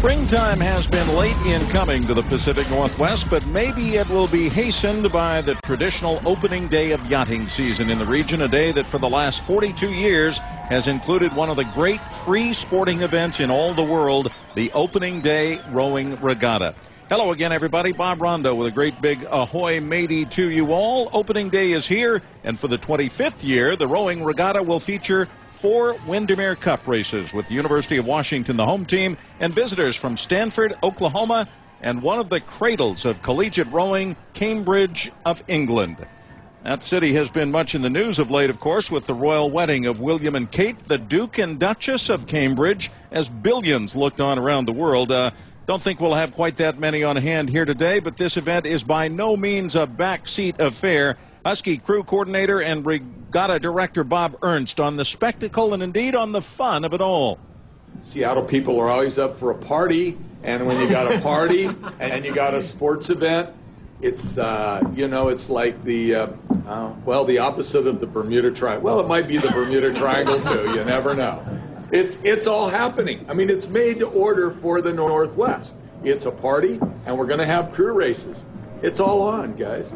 Springtime has been late in coming to the Pacific Northwest, but maybe it will be hastened by the traditional opening day of yachting season in the region, a day that for the last 42 years has included one of the great free sporting events in all the world, the Opening Day Rowing Regatta. Hello again, everybody. Bob Rondo with a great big ahoy matey to you all. Opening day is here, and for the 25th year, the Rowing Regatta will feature 4 Windermere Cup races with the University of Washington, the home team, and visitors from Stanford, Oklahoma, and one of the cradles of collegiate rowing, Cambridge of England. That city has been much in the news of late, of course, with the royal wedding of William and Kate, the Duke and Duchess of Cambridge, as billions looked on around the world. Don't think we'll have quite that many on hand here today, but this event is by no means a backseat affair. Husky crew coordinator and regatta director Bob Ernst on the spectacle and indeed on the fun of it all. Seattle people are always up for a party, and when you got a party and you got a sports event, it's it's like the the opposite of the Bermuda Triangle. Well, it might be the Bermuda Triangle too. You never know. It's all happening. I mean, it's made to order for the Northwest. It's a party, and we're going to have crew races. It's all on, guys.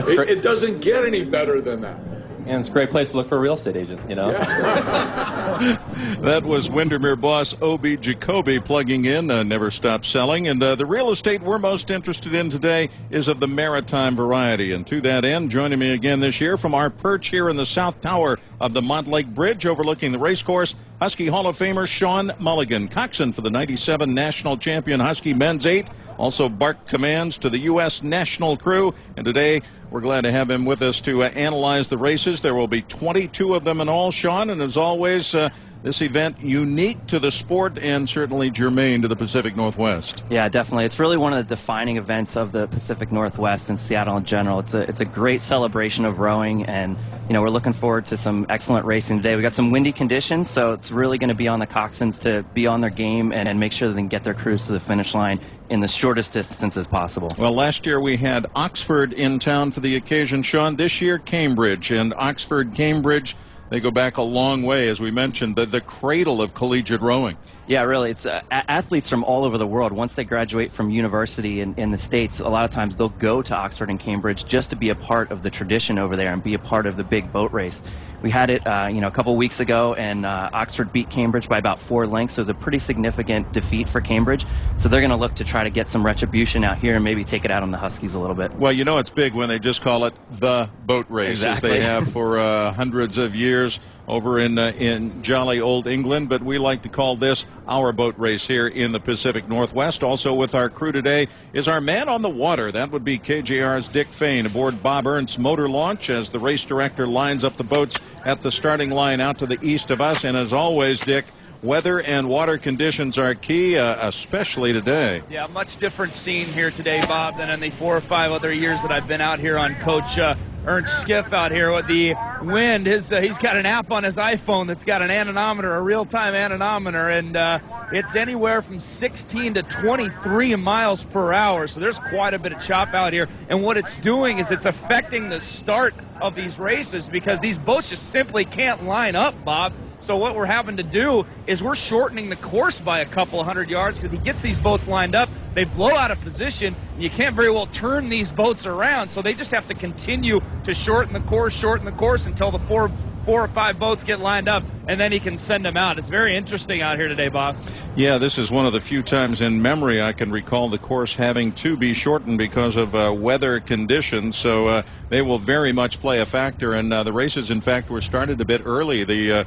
It doesn't get any better than that. And it's a great place to look for a real estate agent, you know. Yeah. That was Windermere boss O.B. Jacoby plugging in, Never Stop Selling. And the real estate we're most interested in today is of the maritime variety. And to that end, joining me again this year from our perch here in the South Tower of the Montlake Bridge overlooking the racecourse, Husky Hall of Famer Sean Mulligan, coxswain for the 97 national champion Husky men's 8, also barked commands to the U.S. national crew. And today we're glad to have him with us to analyze the races. There will be 22 of them in all, Sean, and as always, this event unique to the sport and certainly germane to the Pacific Northwest. Yeah, definitely. It's really one of the defining events of the Pacific Northwest and Seattle in general. It's a great celebration of rowing, and we're looking forward to some excellent racing today. We got some windy conditions, so it's really going to be on the coxswains to be on their game and make sure they can get their crews to the finish line in the shortest distance as possible. Well, last year we had Oxford in town for the occasion, Sean. This year, Cambridge. And Oxford, Cambridge, they go back a long way, as we mentioned, the cradle of collegiate rowing. Yeah, really. It's athletes from all over the world. Once they graduate from university in the States, a lot of times they'll go to Oxford and Cambridge just to be a part of the tradition over there and be a part of the big boat race. We had it, a couple weeks ago, and Oxford beat Cambridge by about 4 lengths. So it was a pretty significant defeat for Cambridge. So they're going to look to try to get some retribution out here and maybe take it out on the Huskies a little bit. Well, it's big when they just call it the boat race, exactly, as they have for hundreds of years over in jolly old England. But we like to call this our boat race here in the Pacific Northwest. Also with our crew today is our man on the water. That would be KJR's Dick Fain aboard Bob Ernst's motor launch as the race director lines up the boats at the starting line out to the east of us. And as always, Dick, weather and water conditions are key, especially today. Yeah, much different scene here today, Bob, than in the 4 or 5 other years that I've been out here on Coach Ernst's skiff out here with the wind. He's got an app on his iPhone that's got an anemometer, a real-time anemometer, and it's anywhere from 16 to 23 miles per hour. So there's quite a bit of chop out here. And what it's doing is it's affecting the start of these races because these boats just simply can't line up, Bob. So what we're having to do is we're shortening the course by a couple 100 yards because he gets these boats lined up. They blow out of position, and you can't very well turn these boats around. So they just have to continue to shorten the course until the four or 5 boats get lined up, and then he can send them out. It's very interesting out here today, Bob. Yeah, this is one of the few times in memory I can recall the course having to be shortened because of weather conditions. So they will very much play a factor. And the races, in fact, were started a bit early. The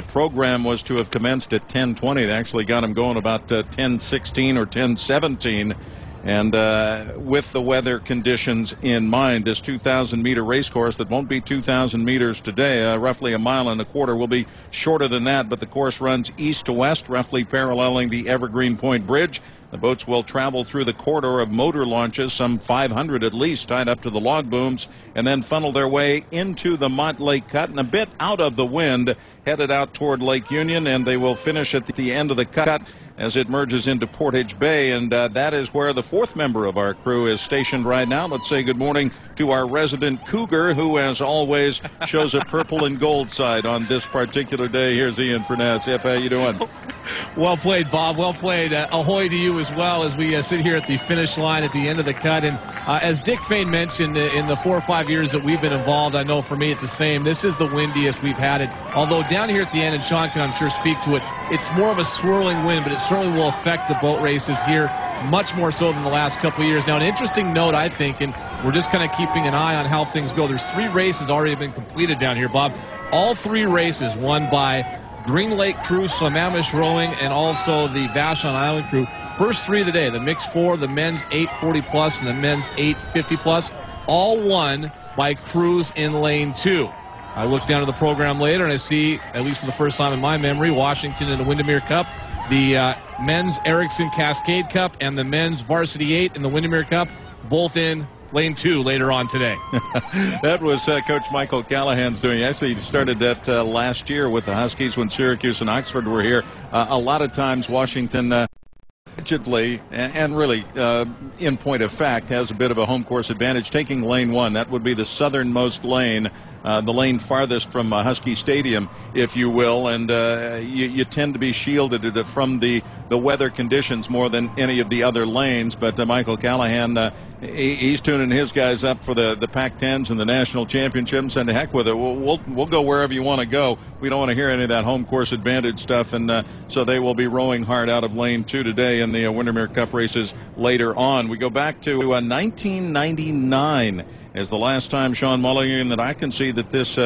program was to have commenced at 10:20. It actually got them going about 10:16 or 10:17. And with the weather conditions in mind, this 2,000-meter race course that won't be 2,000 meters today, roughly 1.25 miles, will be shorter than that. But the course runs east to west, roughly paralleling the Evergreen Point Bridge. The boats will travel through the corridor of motor launches, some 500 at least, tied up to the log booms, and then funnel their way into the Montlake Cut and a bit out of the wind, headed out toward Lake Union, and they will finish at the end of the cut as it merges into Portage Bay. And that is where the 4th member of our crew is stationed right now. Let's say good morning to our resident Cougar, who, as always, shows a purple and gold side on this particular day. Here's Ian Furness. If how you doing? Well played, Bob. Well played. Ahoy to you as well as we sit here at the finish line at the end of the cut. And as Dick Fain mentioned, in the 4 or 5 years that we've been involved, I know for me it's the same. This is the windiest we've had it. Although down here at the end, and Sean can I'm sure speak to it, it's more of a swirling wind, but it certainly will affect the boat races here much more so than the last couple of years. Now, an interesting note, I think, and we're just kind of keeping an eye on how things go. There's 3 races already been completed down here, Bob. All 3 races won by Green Lake Crew, Sammamish Rowing, and also the Vashon Island Crew. First 3 of the day, the mixed 4, the men's 840 plus, and the men's 850 plus, all won by crews in lane 2. I look down at the program later and I see, at least for the first time in my memory, Washington in the Windermere Cup, the men's Erickson Cascade Cup, and the men's Varsity 8 in the Windermere Cup, both in lane 2 later on today. That was Coach Michael Callahan's doing. Actually, he started that last year with the Huskies when Syracuse and Oxford were here. A lot of times Washington allegedly, and really in point of fact, has a bit of a home course advantage, taking lane 1. That would be the southernmost lane, the lane farthest from Husky Stadium, if you will, and you tend to be shielded from the weather conditions more than any of the other lanes. But Michael Callahan, he's tuning his guys up for the Pac-10s and the national championships, and to heck with it. We'll go wherever you want to go. We don't want to hear any of that home course advantage stuff, and so they will be rowing hard out of lane 2 today in the Windermere Cup races later on. We go back to 1999 as the last time, Sean Mulligan, that I can see that this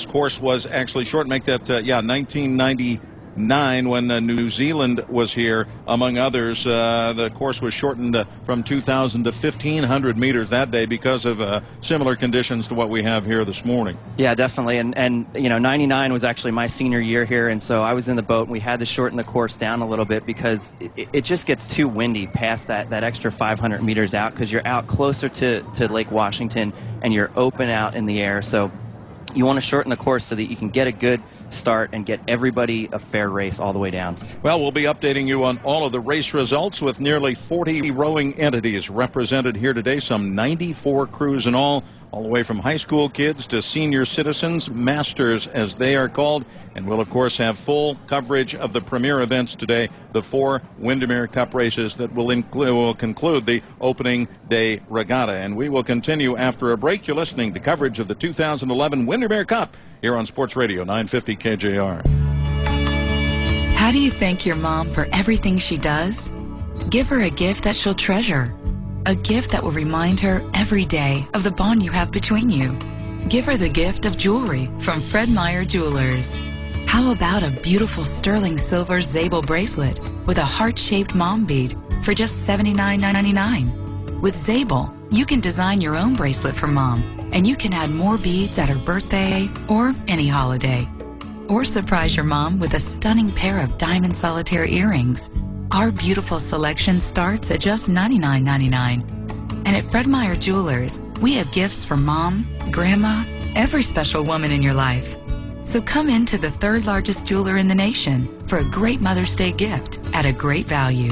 course was actually short. Make that 1999 when New Zealand was here, among others. The course was shortened from 2,000 to 1,500 meters that day because of similar conditions to what we have here this morning. Yeah, definitely. And you know, 99 was actually my senior year here, and so I was in the boat, and we had to shorten the course down a little bit because it just gets too windy past that extra 500 meters out, because you're out closer to Lake Washington and you're open out in the air. So you want to shorten the course so that you can get a good start and get everybody a fair race all the way down. Well, we'll be updating you on all of the race results with nearly 40 rowing entities represented here today, some 94 crews in all the way from high school kids to senior citizens, masters as they are called. And we'll, of course, have full coverage of the premier events today, the 4 Windermere Cup races that will conclude the opening day regatta. And we will continue after a break. You're listening to coverage of the 2011 Windermere Cup here on Sports Radio 950 KJR. How do you thank your mom for everything she does? Give her a gift that she'll treasure. A gift that will remind her every day of the bond you have between you. Give her the gift of jewelry from Fred Meyer Jewelers. How about a beautiful sterling silver Zabel bracelet with a heart-shaped mom bead for just $79.99? With Zabel, you can design your own bracelet for mom, and you can add more beads at her birthday or any holiday. Or surprise your mom with a stunning pair of diamond solitaire earrings. Our beautiful selection starts at just $99.99. And at Fred Meyer Jewelers, we have gifts for mom, grandma, every special woman in your life. So come into the 3rd largest jeweler in the nation for a great Mother's Day gift at a great value.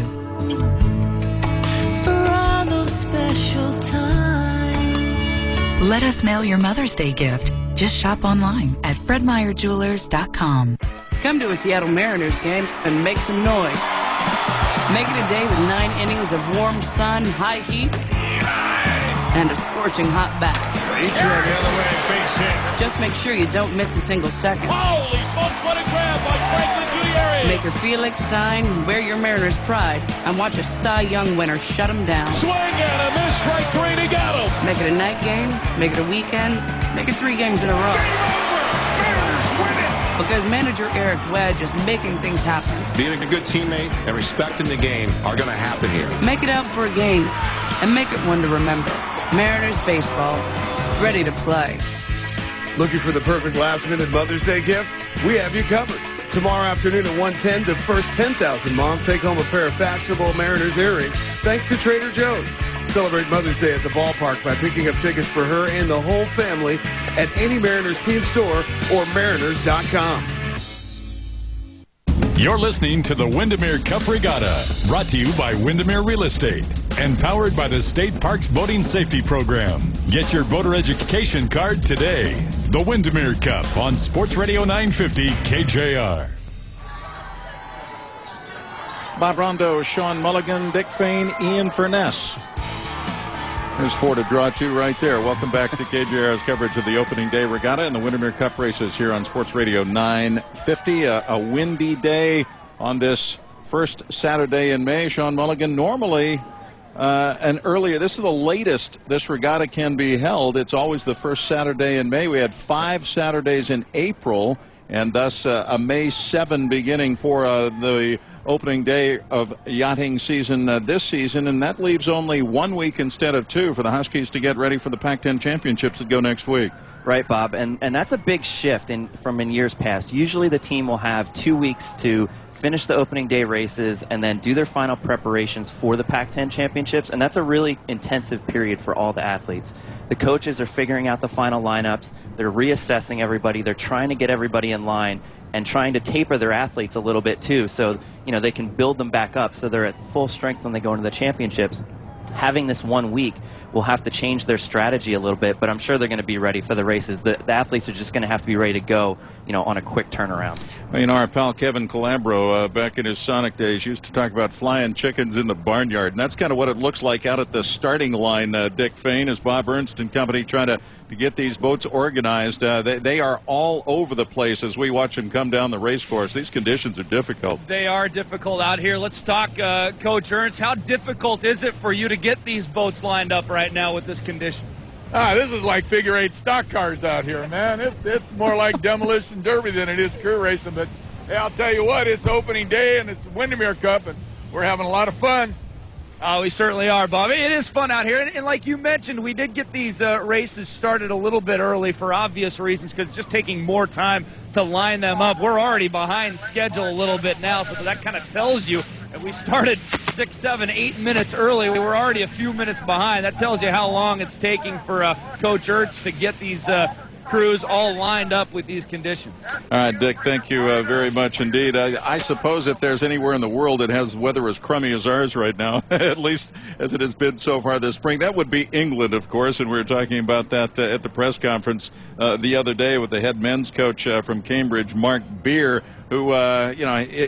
For all those special times. Let us mail your Mother's Day gift. Just shop online at fredmeyerjewelers.com. Come to a Seattle Mariners game and make some noise. Make it a day with 9 innings of warm sun, high heat, and a scorching hot bat. The other way, base hit. Just make sure you don't miss a single second. Holy smokes, what a grab by Franklin Gutierrez. Make your Felix sign, wear your Mariners pride, and watch a Cy Young winner shut him down. Swing and a miss, strike 3 to got him. Make it a night game, make it a weekend, make it 3 games in a row. Game over. Mariners win it. Because manager Eric Wedge is making things happen. Being a good teammate and respecting the game are going to happen here. Make it out for a game, and make it one to remember. Mariners baseball, ready to play. Looking for the perfect last-minute Mother's Day gift? We have you covered. Tomorrow afternoon at 1:10, the first 10,000 moms take home a pair of fashionable Mariners earrings thanks to Trader Joe's. Celebrate Mother's Day at the ballpark by picking up tickets for her and the whole family at any Mariners team store or mariners.com. You're listening to the Windermere Cup Regatta, brought to you by Windermere Real Estate and powered by the State Parks Boating Safety Program. Get your boater education card today. The Windermere Cup on Sports Radio 950 KJR. Bob Rondo, Sean Mulligan, Dick Fain, Ian Furness. There's 4 to draw to right there. Welcome back to KJR's coverage of the opening day regatta and the Windermere Cup races here on Sports Radio 950. A windy day on this first Saturday in May. Sean Mulligan, normally and earlier, this is the latest this regatta can be held. It's always the first Saturday in May. We had 5 Saturdays in April, and thus a May 7 beginning for the opening day of yachting season this season, and that leaves only 1 week instead of 2 for the Huskies to get ready for the Pac-10 championships that go next week. Right, Bob, and that's a big shift from in years past. Usually the team will have 2 weeks to finish the opening day races and then do their final preparations for the Pac-10 championships, and that's a really intensive period for all the athletes. The coaches are figuring out the final lineups, they're reassessing everybody, they're trying to get everybody in line and trying to taper their athletes a little bit too, so they can build them back up so they're at full strength when they go into the championships. Having this 1 week will have to change their strategy a little bit, but I'm sure they're going to be ready for the races. The athletes are just going to have to be ready to go, on a quick turnaround. Well, our pal Kevin Calabro, back in his Sonic days, used to talk about flying chickens in the barnyard, and that's kind of what it looks like out at the starting line, Dick Fain, as Bob Ernst and company try to get these boats organized. They are all over the place as we watch them come down the race course. These conditions are difficult. They are difficult out here. Let's talk, Coach Ernst. How difficult is it for you to get these boats lined up right now with this condition? This is like figure-8 stock cars out here, man. It's more like demolition derby than it is crew racing. But hey, I'll tell you what, it's opening day and it's the Windermere Cup, and we're having a lot of fun. Oh, we certainly are, Bob. It is fun out here. And like you mentioned, we did get these races started a little bit early for obvious reasons, because it's just taking more time to line them up. We're already behind schedule a little bit now, so that kind of tells you that we started 6, 7, 8 minutes early. We were already a few minutes behind. That tells you how long it's taking for Coach Ernst to get these crews all lined up with these conditions. All right, Dick, thank you very much indeed. I suppose if there's anywhere in the world that has weather as crummy as ours right now, at least as it has been so far this spring, that would be England, of course, and we were talking about that at the press conference the other day with the head men's coach from Cambridge, Mark Beer, who,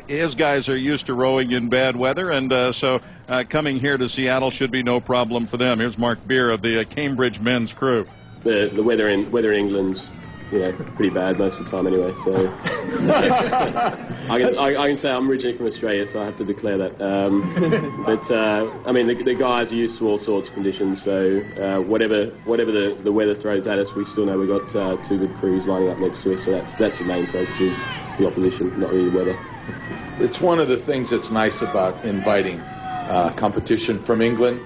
his guys are used to rowing in bad weather, and so coming here to Seattle should be no problem for them. Here's Mark Beer of the Cambridge men's crew. The weather in England's pretty bad most of the time anyway. So I can say I'm originally from Australia, so I have to declare that. But I mean, the guys are used to all sorts of conditions. So whatever the weather throws at us, we still know we've got 2 good crews lining up next to us. So that's the main focus, is the opposition, not really the weather. It's one of the things that's nice about inviting competition from England.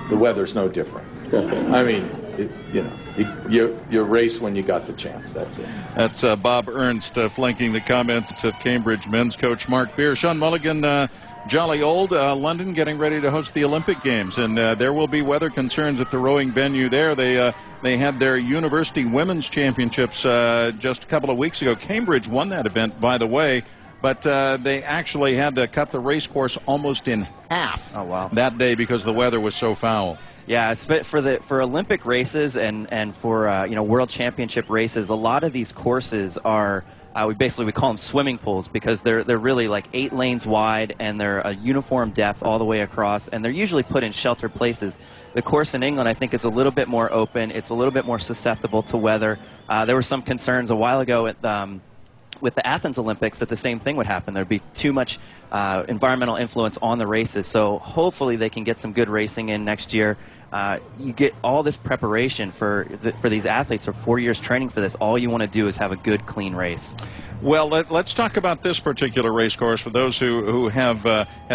The weather's no different. I mean, you race when you got the chance. That's it. That's Bob Ernst flanking the comments of Cambridge men's coach Mark Beer. Sean Mulligan, jolly old London getting ready to host the Olympic Games, and there will be weather concerns at the rowing venue there. They had their university women's championships just a couple of weeks ago. Cambridge won that event, by the way, but they actually had to cut the race course almost in half that day because the weather was so foul. Yeah, for Olympic races and for World Championship races, a lot of these courses are we call them swimming pools, because they're really like 8 lanes wide, and they're a uniform depth all the way across, and they're usually put in sheltered places. The course in England, I think, is a little bit more open. It's a little bit more susceptible to weather. There were some concerns a while ago with the Athens Olympics that the same thing would happen. There'd be too much environmental influence on the races. So hopefully they can get some good racing in next year. You get all this preparation for these athletes for 4 years training for this. All you want to do is have a good, clean race. Well, let's talk about this particular race course for those who have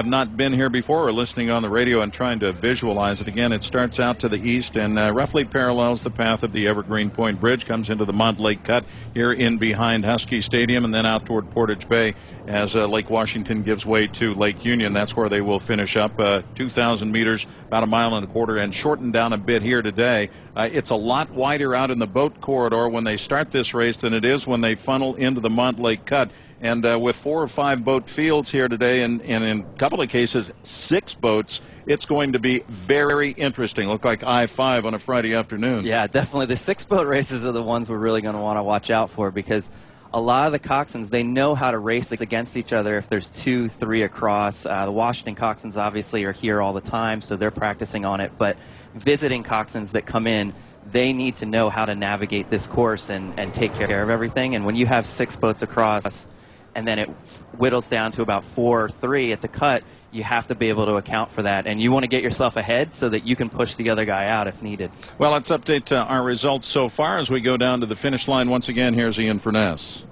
not been here before or listening on the radio and trying to visualize it. Again, it starts out to the east and roughly parallels the path of the Evergreen Point Bridge, comes into the Montlake Cut here in behind Husky Stadium, and then out toward Portage Bay as Lake Washington gives way to Lake Union. That's where they will finish up 2,000 meters, about 1.25 miles, and shorten down a bit here today. It's a lot wider out in the boat corridor when they start this race than it is when they funnel into the Montlake Cut. And with 4 or 5 boat fields here today, and in a couple of cases 6 boats, it's going to be very interesting. Look like I-5 on a Friday afternoon. Yeah, definitely. The 6 boat races are the ones we're really going to want to watch out for, because a lot of the coxswains, they know how to race against each other if there's 2, 3 across. The Washington coxswains obviously are here all the time, so they're practicing on it. But visiting coxswains that come in, they need to know how to navigate this course and take care of everything. And when you have 6 boats across and then it whittles down to about 4 or 3 at the cut, you have to be able to account for that. And you want to get yourself ahead so that you can push the other guy out if needed. Well, let's update our results so far as we go down to the finish line. Once again, here's Ian Furness.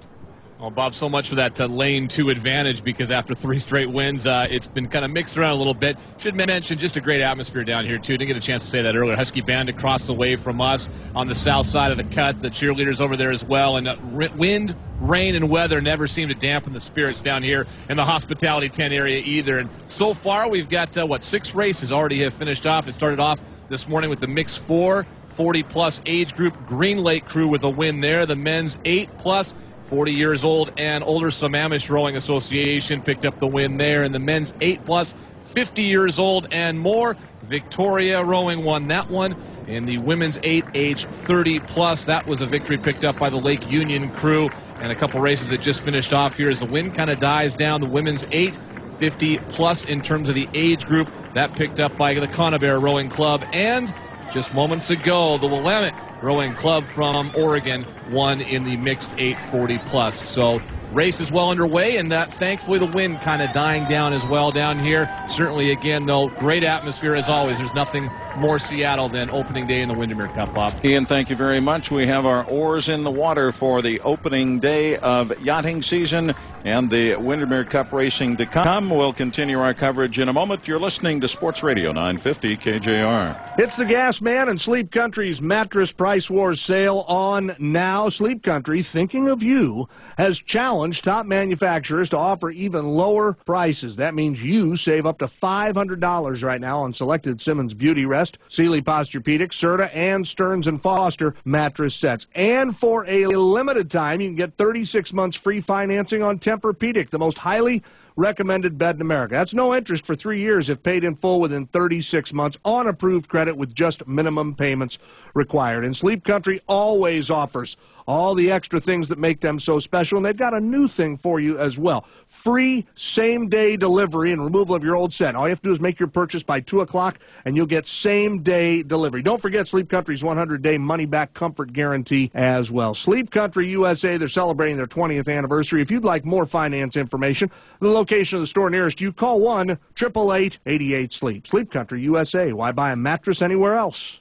Well, Bob, so much for that lane 2 advantage, because after 3 straight wins, it's been kind of mixed around a little bit. Should mention just a great atmosphere down here, too. Didn't get a chance to say that earlier. Husky Band across the way from us on the south side of the cut. The cheerleaders over there as well. And wind, rain, and weather never seem to dampen the spirits down here in the hospitality tent area either. And so far, we've got, 6 races already have finished off. It started off this morning with the mixed 4, 40-plus age group Green Lake crew with a win there. The men's 8-plus. 40 years old and older Sammamish Rowing Association picked up the win there. And the men's 8-plus, 50 years old and more, Victoria Rowing won that one. In the women's 8, age 30-plus, that was a victory picked up by the Lake Union crew. And a couple races that just finished off here as the wind kind of dies down. The women's 8, 50-plus in terms of the age group, that picked up by the Conibear Rowing Club. And just moments ago, the Willamette Rowing Club from Oregon won in the mixed 840-plus. So race is well underway, and thankfully the wind kind of dying down as well down here. Certainly, again, though, great atmosphere as always. There's nothing more Seattle than opening day in the Windermere Cup, Bob. Ian, thank you very much. We have our oars in the water for the opening day of yachting season and the Windermere Cup racing to come. We'll continue our coverage in a moment. You're listening to Sports Radio 950 KJR. It's the Gas Man and Sleep Country's Mattress Price Wars sale on now. Sleep Country, thinking of you, has challenged top manufacturers to offer even lower prices. That means you save up to $500 right now on selected Simmons Beauty Rest, Sealy Posturepedic, Serta, and Stearns & Foster mattress sets. And for a limited time, you can get 36 months free financing on Tempur-Pedic, the most highly recommended bed in America. That's no interest for 3 years if paid in full within 36 months on approved credit with just minimum payments required. And Sleep Country always offers all the extra things that make them so special, and they've got a new thing for you as well. Free same-day delivery and removal of your old set. All you have to do is make your purchase by 2 o'clock, and you'll get same-day delivery. Don't forget Sleep Country's 100-day money-back comfort guarantee as well. Sleep Country USA, they're celebrating their 20th anniversary. If you'd like more finance information, the location of the store nearest you, call 1-888-88-SLEEP. Sleep Country USA. Why buy a mattress anywhere else?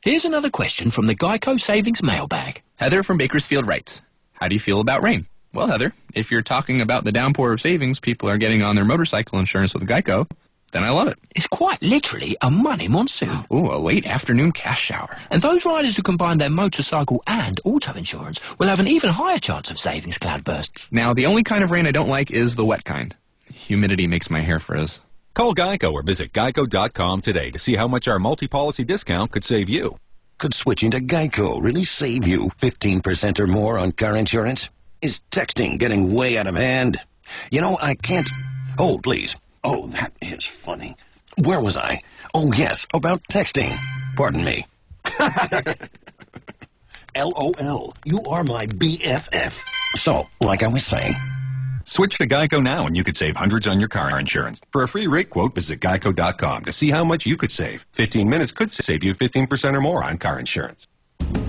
Here's another question from the Geico Savings Mailbag. Heather from Bakersfield writes, how do you feel about rain? Well, Heather, if you're talking about the downpour of savings people are getting on their motorcycle insurance with Geico, then I love it. It's quite literally a money monsoon. Ooh, a late afternoon cash shower. And those riders who combine their motorcycle and auto insurance will have an even higher chance of savings cloudbursts. Now, the only kind of rain I don't like is the wet kind. Humidity makes my hair frizz. Call Geico or visit geico.com today to see how much our multi-policy discount could save you. Could switching to Geico really save you 15% or more on car insurance? Is texting getting way out of hand? You know, I can't... Oh, please. Oh, that is funny. Where was I? Oh, yes, about texting. Pardon me. LOL, you are my BFF. So, like I was saying... Switch to Geico now and you could save hundreds on your car insurance. For a free rate quote, visit geico.com to see how much you could save. 15 minutes could save you 15% or more on car insurance.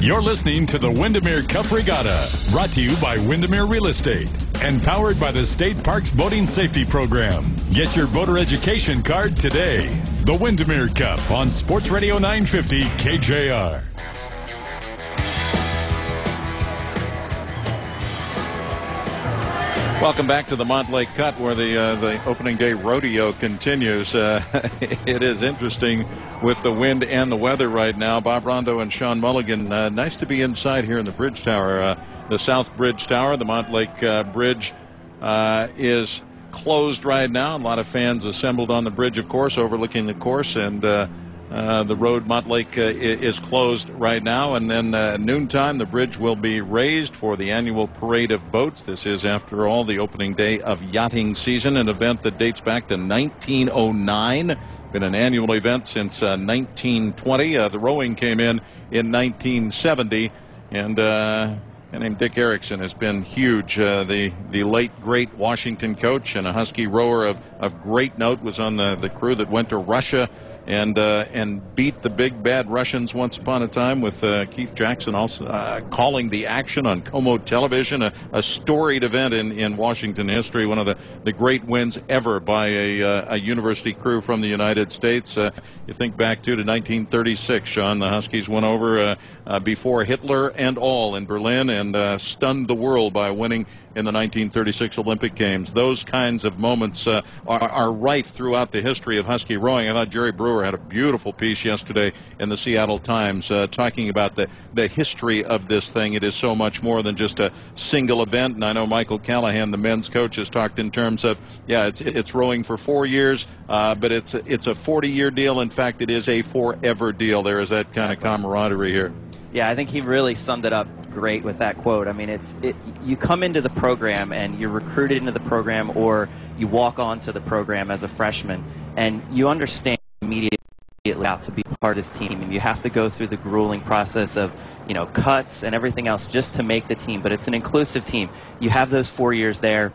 You're listening to the Windermere Cup Regatta, brought to you by Windermere Real Estate and powered by the State Parks Boating Safety Program. Get your boater education card today. The Windermere Cup on Sports Radio 950 KJR. Welcome back to the Montlake Cut, where the opening day rodeo continues. It is interesting with the wind and the weather right now. Bob Rondo and Sean Mulligan, nice to be inside here in the bridge tower, the South Bridge Tower. The Montlake Bridge is closed right now. A lot of fans assembled on the bridge, of course, overlooking the course, and the road Montlake is closed right now. And then noontime, the bridge will be raised for the annual parade of boats. This is, after all, the opening day of yachting season, an event that dates back to 1909. Been an annual event since 1920. The rowing came in 1970, and guy named Dick Erickson has been huge. The late, great Washington coach and a Husky rower of great note, was on the crew that went to Russia and beat the big bad Russians once upon a time, with Keith Jackson also calling the action on Como television, a storied event in Washington history, one of the great wins ever by a university crew from the United States. You think back to 1936, Sean, the Huskies went over before Hitler and all in Berlin and stunned the world by winning in the 1936 Olympic Games. Those kinds of moments are rife throughout the history of Husky rowing. I thought Jerry Brewer had a beautiful piece yesterday in the Seattle Times talking about the history of this thing. It is so much more than just a single event. And I know Michael Callahan, the men's coach, has talked in terms of, yeah, it's rowing for 4 years, but it's a 40-year deal. In fact, it is a forever deal. There is that kind of camaraderie here. Yeah, I think he really summed it up great with that quote. I mean, you come into the program and you're recruited into the program, or you walk onto the program as a freshman, and you understand immediately out to be part of this team, and you have to go through the grueling process of, cuts and everything else just to make the team. But it's an inclusive team. You have those 4 years there.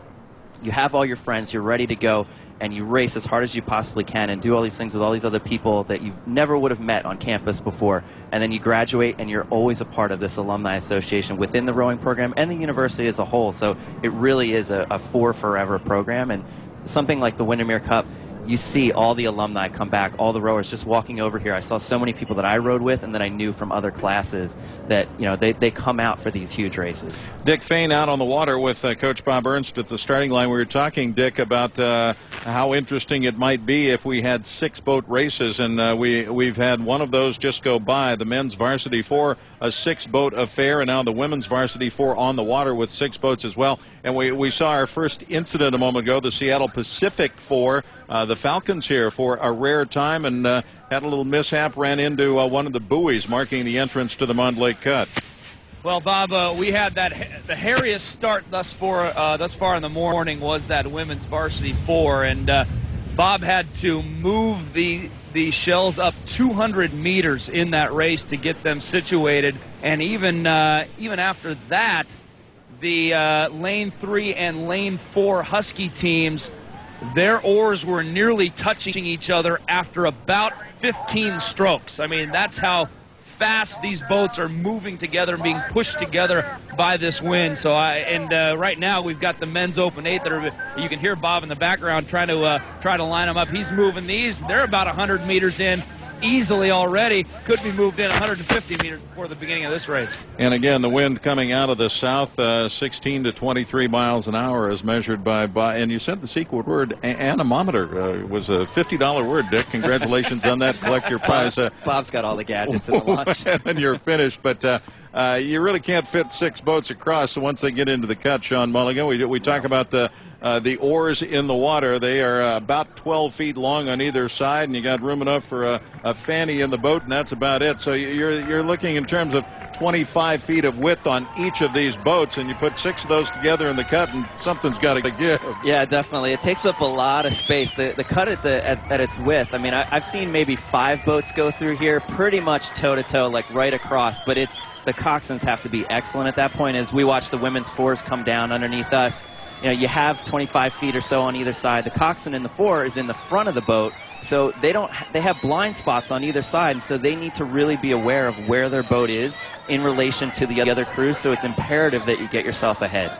You have all your friends. You're ready to go. And you race as hard as you possibly can and do all these things with all these other people that you never would have met on campus before. And then you graduate, and you're always a part of this alumni association within the rowing program and the university as a whole. So it really is a forever program. And something like the Windermere Cup, you see all the alumni come back, all the rowers just walking over here. I saw so many people that I rowed with and that I knew from other classes that, they come out for these huge races. Dick Fain out on the water with Coach Bob Ernst at the starting line. We were talking, Dick, about how interesting it might be if we had 6 boat races, and we've had one of those just go by. The men's varsity 4, a 6-boat affair, and now the women's varsity 4 on the water with 6 boats as well. And we saw our first incident a moment ago, the Seattle Pacific 4. The Falcons here for a rare time, and had a little mishap, ran into one of the buoys marking the entrance to the Mond Lake Cut. Well, Bob, we had the hairiest start thus far in the morning was that women's varsity 4, and Bob had to move the shells up 200 meters in that race to get them situated, and even after that, the lane 3 and lane 4 Husky teams, their oars were nearly touching each other after about 15 strokes. I mean, that's how fast these boats are moving together and being pushed together by this wind. So, right now we've got the men's open 8 that are. You can hear Bob in the background trying to line them up. He's moving these. They're about 100 meters in easily already. Could be moved in 150 meters before the beginning of this race. And again, the wind coming out of the south, 16 to 23 miles an hour as measured by, and you said the secret word, anemometer, was a $50 word, Dick. Congratulations on that. Collect your prize. Bob's got all the gadgets in the launch. And you're finished, but you really can't fit 6 boats across once they get into the cut, Sean Mulligan. We talk about the oars in the water. They are about 12 feet long on either side, and you got room enough for a fanny in the boat, and that's about it. So you're looking in terms of 25 feet of width on each of these boats, and you put 6 of those together in the cut, and something's got to give. Yeah, definitely. It takes up a lot of space. The cut at its width, I mean, I've seen maybe 5 boats go through here, pretty much toe-to-toe, like right across, but the coxswains have to be excellent at that point. As we watch the women's 4s come down underneath us, you have 25 feet or so on either side. The coxswain in the 4 is in the front of the boat, so they have blind spots on either side, and so they need to really be aware of where their boat is in relation to the other crews, so it's imperative that you get yourself ahead.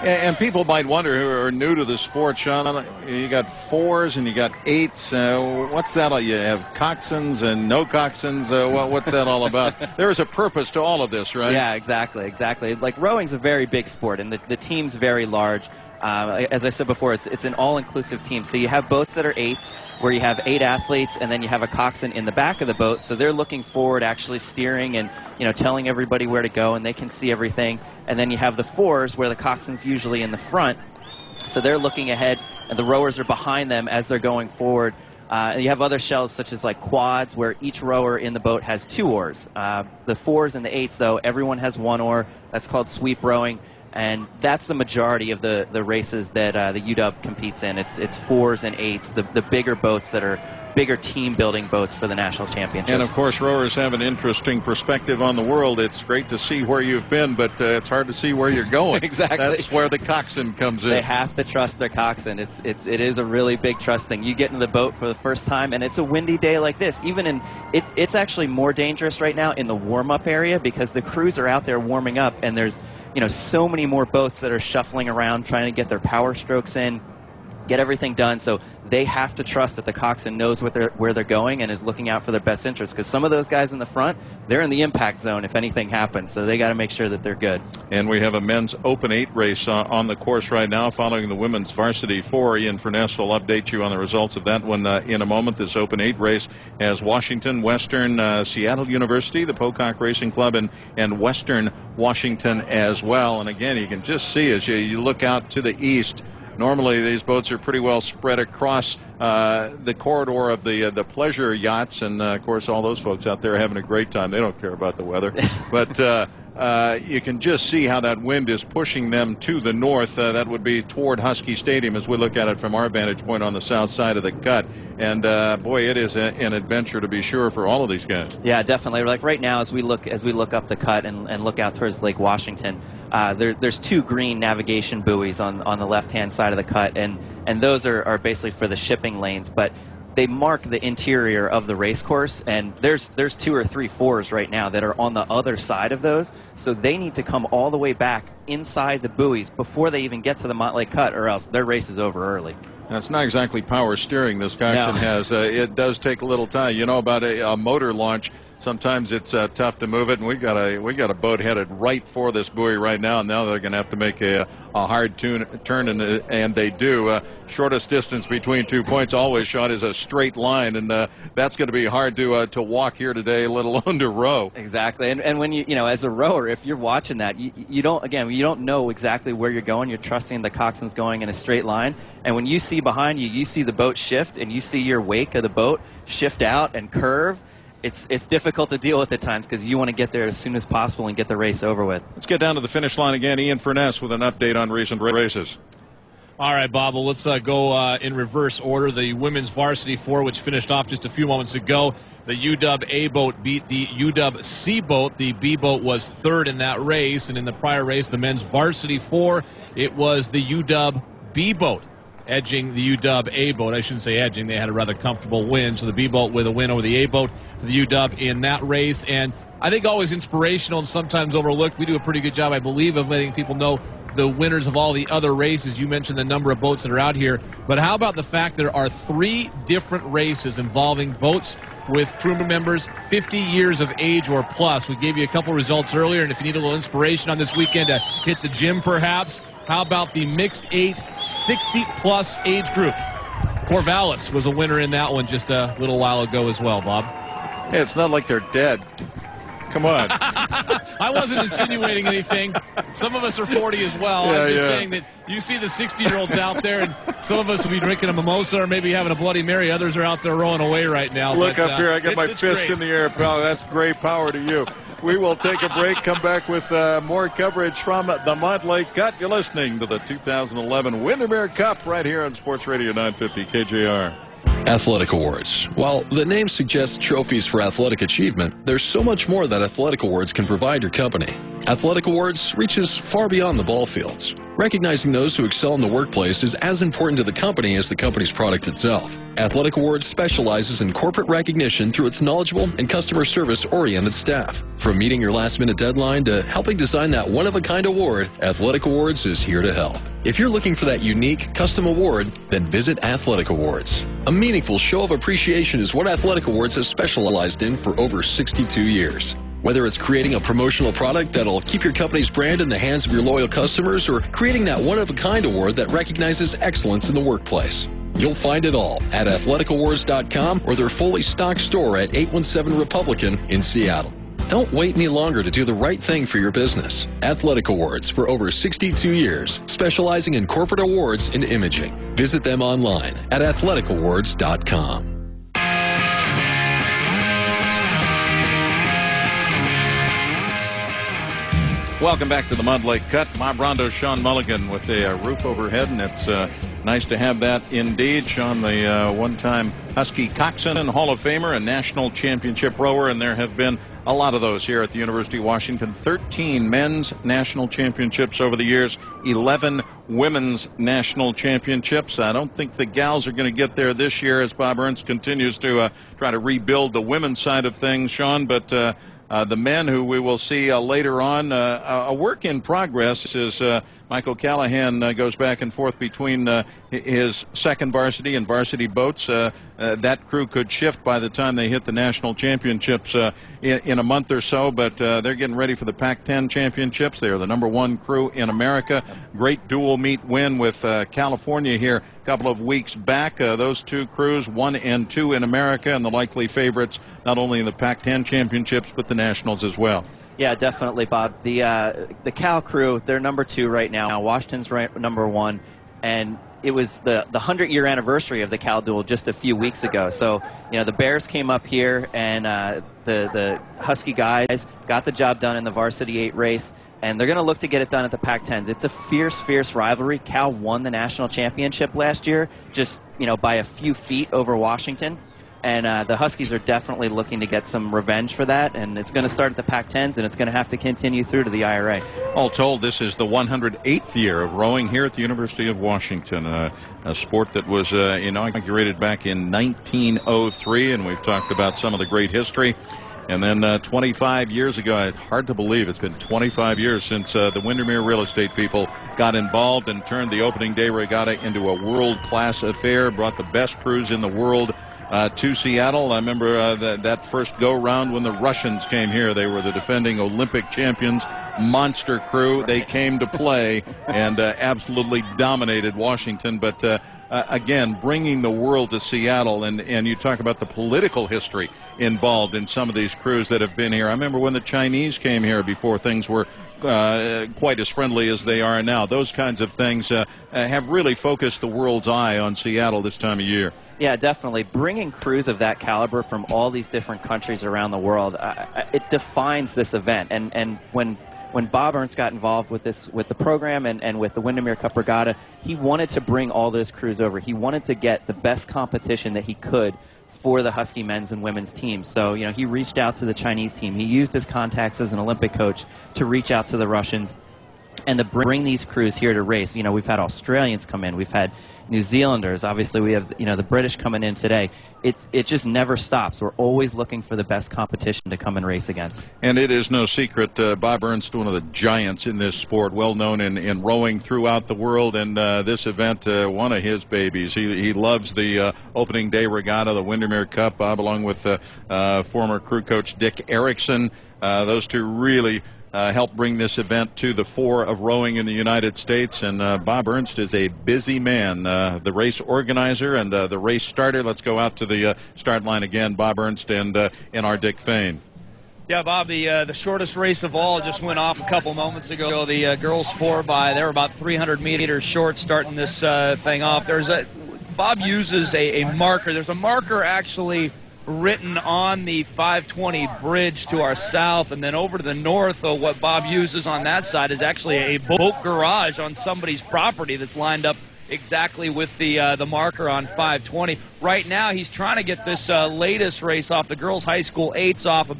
And people might wonder who are new to the sport, Sean, you got 4s and you got 8s. What's that all? You have coxswains and no coxswains. What's that all about? There is a purpose to all of this, right? Yeah, exactly. Like, rowing's a very big sport, and the team's very large. As I said before, it's an all-inclusive team. So you have boats that are 8s, where you have 8 athletes, and then you have a coxswain in the back of the boat. So they're looking forward, actually steering and telling everybody where to go, and they can see everything. And then you have the 4s, where the coxswain's usually in the front. So they're looking ahead, and the rowers are behind them as they're going forward. And you have other shells such as like quads, where each rower in the boat has 2 oars. The 4s and the 8s, though, everyone has 1 oar. That's called sweep rowing. And that's the majority of the races that the UW competes in. It's 4s and 8s, the bigger boats that are bigger team-building boats for the national championships. And, of course, rowers have an interesting perspective on the world. It's great to see where you've been, but it's hard to see where you're going. Exactly. That's where the coxswain comes in. They have to trust their coxswain. It is a really big trust thing. You get in the boat for the first time, and it's a windy day like this. It's actually more dangerous right now in the warm-up area because the crews are out there warming up, and there's so many more boats that are shuffling around trying to get their power strokes in, get everything done. So they have to trust that the coxswain knows where they're going and is looking out for their best interest, because some of those guys in the front, they're in the impact zone if anything happens, so they got to make sure that they're good. And we have a men's Open 8 race on the course right now following the women's Varsity 4. Ian Furness will update you on the results of that one in a moment. This Open 8 race has Washington, Western, Seattle University, the Pocock Racing Club, and Western Washington as well. And again, you can just see as you look out to the east, normally these boats are pretty well spread across the corridor of the pleasure yachts, and of course all those folks out there are having a great time. They don't care about the weather. But you can just see how that wind is pushing them to the north. That would be toward Husky Stadium as we look at it from our vantage point on the south side of the cut. And boy, it is an adventure to be sure for all of these guys. Yeah, definitely. Like right now, as we look up the cut and look out towards Lake Washington, there's 2 green navigation buoys on the left-hand side of the cut, and those are basically for the shipping lanes, but they mark the interior of the race course, and there's 2 or 3 4s right now that are on the other side of those, so they need to come all the way back inside the buoys before they even get to the Montlake Cut, or else their race is over early. That's not exactly power steering this coxswain has. It does take a little time. You know about a motor launch. Sometimes it's tough to move it, and we got a boat headed right for this buoy right now. Now they're going to have to make a hard turn, and they do. Shortest distance between 2 points always shot is a straight line, and that's going to be hard to walk here today, let alone to row. Exactly, and when you as a rower, if you're watching that, you don't know exactly where you're going. You're trusting the coxswain's going in a straight line, and when you see behind you, you see the boat shift, and you see your wake of the boat shift out and curve. It's difficult to deal with at times because you want to get there as soon as possible and get the race over with. Let's get down to the finish line again. Ian Furness with an update on recent races. All right, Bob, well, let's go in reverse order. The women's Varsity 4, which finished off just a few moments ago. The UW A boat beat the UW C boat. The B boat was third in that race. And in the prior race, the men's Varsity 4, it was the UW B boat edging the UW A boat. I shouldn't say edging. They had a rather comfortable win. So the B boat with a win over the A boat for the UW in that race. And I think always inspirational and sometimes overlooked. We do a pretty good job, I believe, of letting people know the winners of all the other races. You mentioned the number of boats that are out here. But how about the fact there are 3 different races involving boats with crew members 50 years of age or plus? We gave you a couple results earlier, and if you need a little inspiration on this weekend to hit the gym perhaps, how about the mixed 8 60-plus age group? Corvallis was a winner in that one just a little while ago as well, Bob. Hey, it's not like they're dead. Come on. I wasn't insinuating anything. Some of us are 40 as well. Yeah, I'm just saying that you see the 60-year-olds out there, and some of us will be drinking a mimosa or maybe having a Bloody Mary. Others are out there rowing away right now. Look up here. I got my fist in the air, pal. That's great power to you. We will take a break, come back with more coverage from the Montlake Cut. You're listening to the 2011 Windermere Cup right here on Sports Radio 950 KJR. Athletic Awards. While the name suggests trophies for athletic achievement, there's so much more that Athletic Awards can provide your company. Athletic Awards reaches far beyond the ball fields. Recognizing those who excel in the workplace is as important to the company as the company's product itself. Athletic Awards specializes in corporate recognition through its knowledgeable and customer service-oriented staff. From meeting your last-minute deadline to helping design that one-of-a-kind award, Athletic Awards is here to help. If you're looking for that unique, custom award, then visit Athletic Awards. A meaningful show of appreciation is what Athletic Awards has specialized in for over 62 years. Whether it's creating a promotional product that'll keep your company's brand in the hands of your loyal customers or creating that one-of-a-kind award that recognizes excellence in the workplace. You'll find it all at athleticawards.com or their fully stocked store at 817 Republican in Seattle. Don't wait any longer to do the right thing for your business. Athletic Awards for over 62 years, specializing in corporate awards and imaging. Visit them online at athleticawards.com. Welcome back to the Mud Lake Cut. Bob Rondo, Sean Mulligan with a roof overhead, and it's nice to have that indeed. Sean, the one-time Husky coxswain and Hall of Famer and national championship rower, and there have been a lot of those here at the University of Washington. 13 men's national championships over the years, 11 women's national championships. I don't think the gals are going to get there this year as Bob Ernst continues to try to rebuild the women's side of things, Sean, but the men who we will see later on, a work in progress is Michael Callahan goes back and forth between his second varsity and varsity boats. That crew could shift by the time they hit the national championships in a month or so, but they're getting ready for the Pac-10 championships. They are the #1 crew in America. Great dual meet win with California here a couple of weeks back. Those two crews, 1 and 2 in America, and the likely favorites not only in the Pac-10 championships but the nationals as well. Yeah, definitely, Bob. The Cal crew, they're #2 right now. Washington's #1, and it was the 100-year anniversary of the Cal Duel just a few weeks ago. So, the Bears came up here, and the Husky guys got the job done in the Varsity 8 race, and they're going to look to get it done at the Pac-10s. It's a fierce, fierce rivalry. Cal won the national championship last year, just by a few feet over Washington. And the Huskies are definitely looking to get some revenge for that, and it's going to start at the Pac-10s, and it's going to have to continue through to the IRA. All told, this is the 108th year of rowing here at the University of Washington, a sport that was inaugurated back in 1903, and we've talked about some of the great history. And then 25 years ago, it's hard to believe it's been 25 years since the Windermere real estate people got involved and turned the opening day regatta into a world-class affair, brought the best crews in the world to Seattle. I remember that first go-round when the Russians came here. They were the defending Olympic champions, monster crew. They came to play and absolutely dominated Washington. But again, bringing the world to Seattle, and you talk about the political history involved in some of these crews that have been here. I remember when the Chinese came here before things were quite as friendly as they are now. Those kinds of things have really focused the world's eye on Seattle this time of year. Yeah, definitely. Bringing crews of that caliber from all these different countries around the world, it defines this event. And when Bob Ernst got involved with the program and with the Windermere Cup Regatta, he wanted to bring all those crews over. He wanted to get the best competition that he could for the Husky men's and women's teams. So, he reached out to the Chinese team. He used his contacts as an Olympic coach to reach out to the Russians and to bring these crews here to race. We've had Australians come in. We've had New Zealanders. Obviously, we have, the British coming in today. It just never stops. We're always looking for the best competition to come and race against. And it is no secret, Bob Ernst, one of the giants in this sport, well known in rowing throughout the world, and this event, one of his babies. He loves the opening day regatta, the Windermere Cup, Bob, along with former crew coach Dick Erickson. Those two really helped bring this event to the fore of rowing in the United States, and Bob Ernst is a busy man, the race organizer and the race starter. Let's go out to the start line again, Bob Ernst and our Dick Fane. Yeah, Bob, the shortest race of all just went off a couple moments ago. The girls 4x, they were about 300 meters short starting this thing off. Bob uses a marker. There's a marker actually written on the 520 bridge to our south, and then over to the north, what Bob uses on that side is actually a boat garage on somebody's property that's lined up exactly with the marker on 520. Right now, he's trying to get this latest race off, the girls' high school 8s off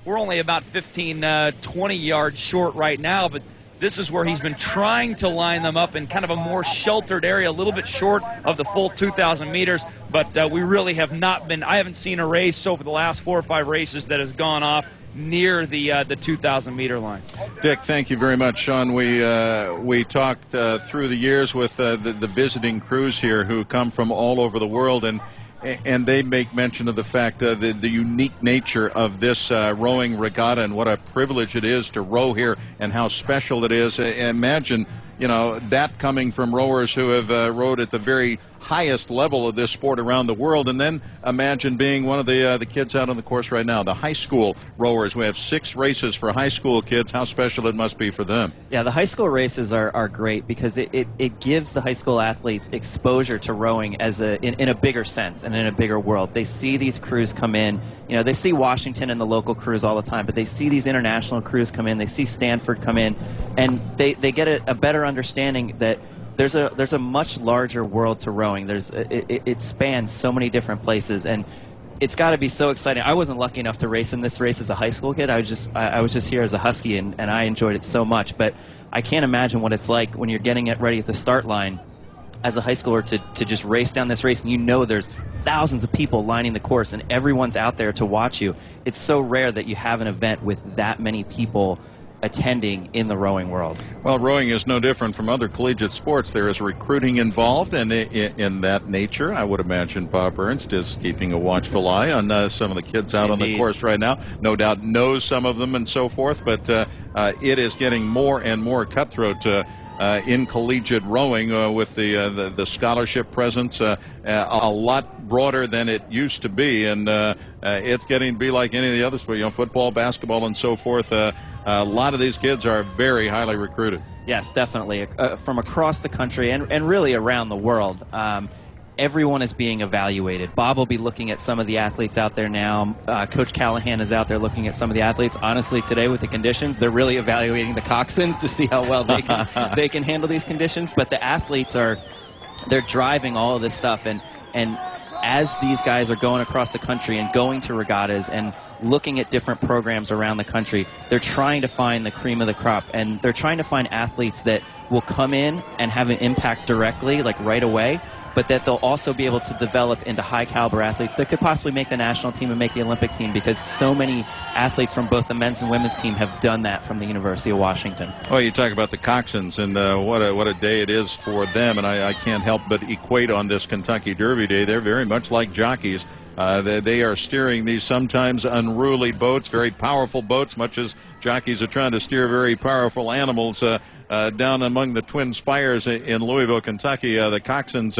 we're only about 15, 20 yards short right now, but this is where he's been trying to line them up in kind of a more sheltered area, a little bit short of the full 2,000 meters. But we really have not been, I haven't seen a race over the last 4 or 5 races that has gone off near the 2,000-meter line. Dick, thank you very much. Sean, we talked through the years with the visiting crews here who come from all over the world, and they make mention of the fact the unique nature of this rowing regatta and what a privilege it is to row here and how special it is. Imagine, that coming from rowers who have rowed at the very highest level of this sport around the world. And then imagine being one of the kids out on the course right now, the high school rowers. We have 6 races for high school kids. How special it must be for them. Yeah, the high school races are great because it gives the high school athletes exposure to rowing as in a bigger sense and in a bigger world. They see these crews come in. You know, they see Washington and the local crews all the time, but they see these international crews come in. They see Stanford come in, and they get a better understanding that there's a much larger world to rowing. It spans so many different places, and it's got to be so exciting. I wasn't lucky enough to race in this race as a high school kid. I was just here as a Husky, and I enjoyed it so much. But I can't imagine what it's like when you're getting it ready at the start line as a high schooler to just race down this race, and you know there's thousands of people lining the course, and everyone's out there to watch you. It's so rare that you have an event with that many people attending in the rowing world. Well, rowing is no different from other collegiate sports. There is recruiting involved, and in that nature, I would imagine Bob Ernst is keeping a watchful eye on some of the kids out on the course right now. No doubt knows some of them and so forth, but it is getting more and more cutthroat in collegiate rowing with the scholarship presence a lot broader than it used to be, and it's getting to be like any of the other sports, football, basketball, and so forth. A lot of these kids are very highly recruited. Yes, definitely. From across the country and really around the world. Everyone is being evaluated. Bob will be looking at some of the athletes out there now. Coach Callahan is out there looking at some of the athletes. Honestly, today with the conditions, they're really evaluating the coxswains to see how well they can handle these conditions. But the athletes they're driving all of this stuff. And as these guys are going across the country and going to regattas and looking at different programs around the country, they're trying to find the cream of the crop. And they're trying to find athletes that will come in and have an impact directly, like right away, but that they'll also be able to develop into high-caliber athletes that could possibly make the national team and make the Olympic team, because so many athletes from both the men's and women's team have done that from the University of Washington. Well, you talk about the coxswains, and what a day it is for them, and I can't help but equate on this Kentucky Derby Day. They're very much like jockeys. They are steering these sometimes unruly boats, very powerful boats, much as jockeys are trying to steer very powerful animals down among the Twin Spires in Louisville, Kentucky. The coxswains,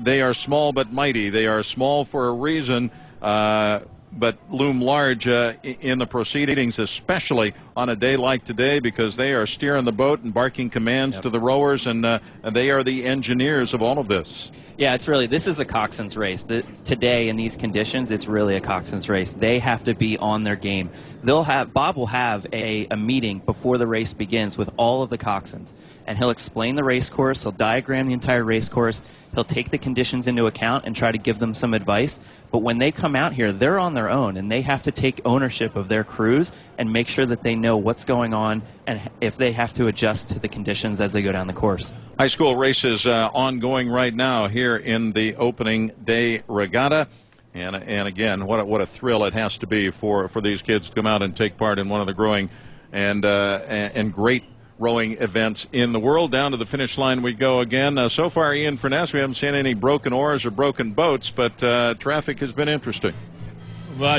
they are small but mighty. They are small for a reason, but loom large in the proceedings, especially on a day like today, because they are steering the boat and barking commands to the rowers, and they are the engineers of all of this. Yeah, this is a coxswain's race. Today, in these conditions, it's really a coxswain's race. They have to be on their game. Bob will have a meeting before the race begins with all of the coxswains, and he'll explain the race course, he'll diagram the entire race course, he'll take the conditions into account and try to give them some advice. But when they come out here, they're on their own, and they have to take ownership of their crews and make sure that they know what's going on and if they have to adjust to the conditions as they go down the course. High school races ongoing right now here in the opening day regatta. And again, what a thrill it has to be for these kids to come out and take part in one of the growing and great rowing events in the world. Down to the finish line we go again. So far, Ian Furness, we haven't seen any broken oars or broken boats, but traffic has been interesting.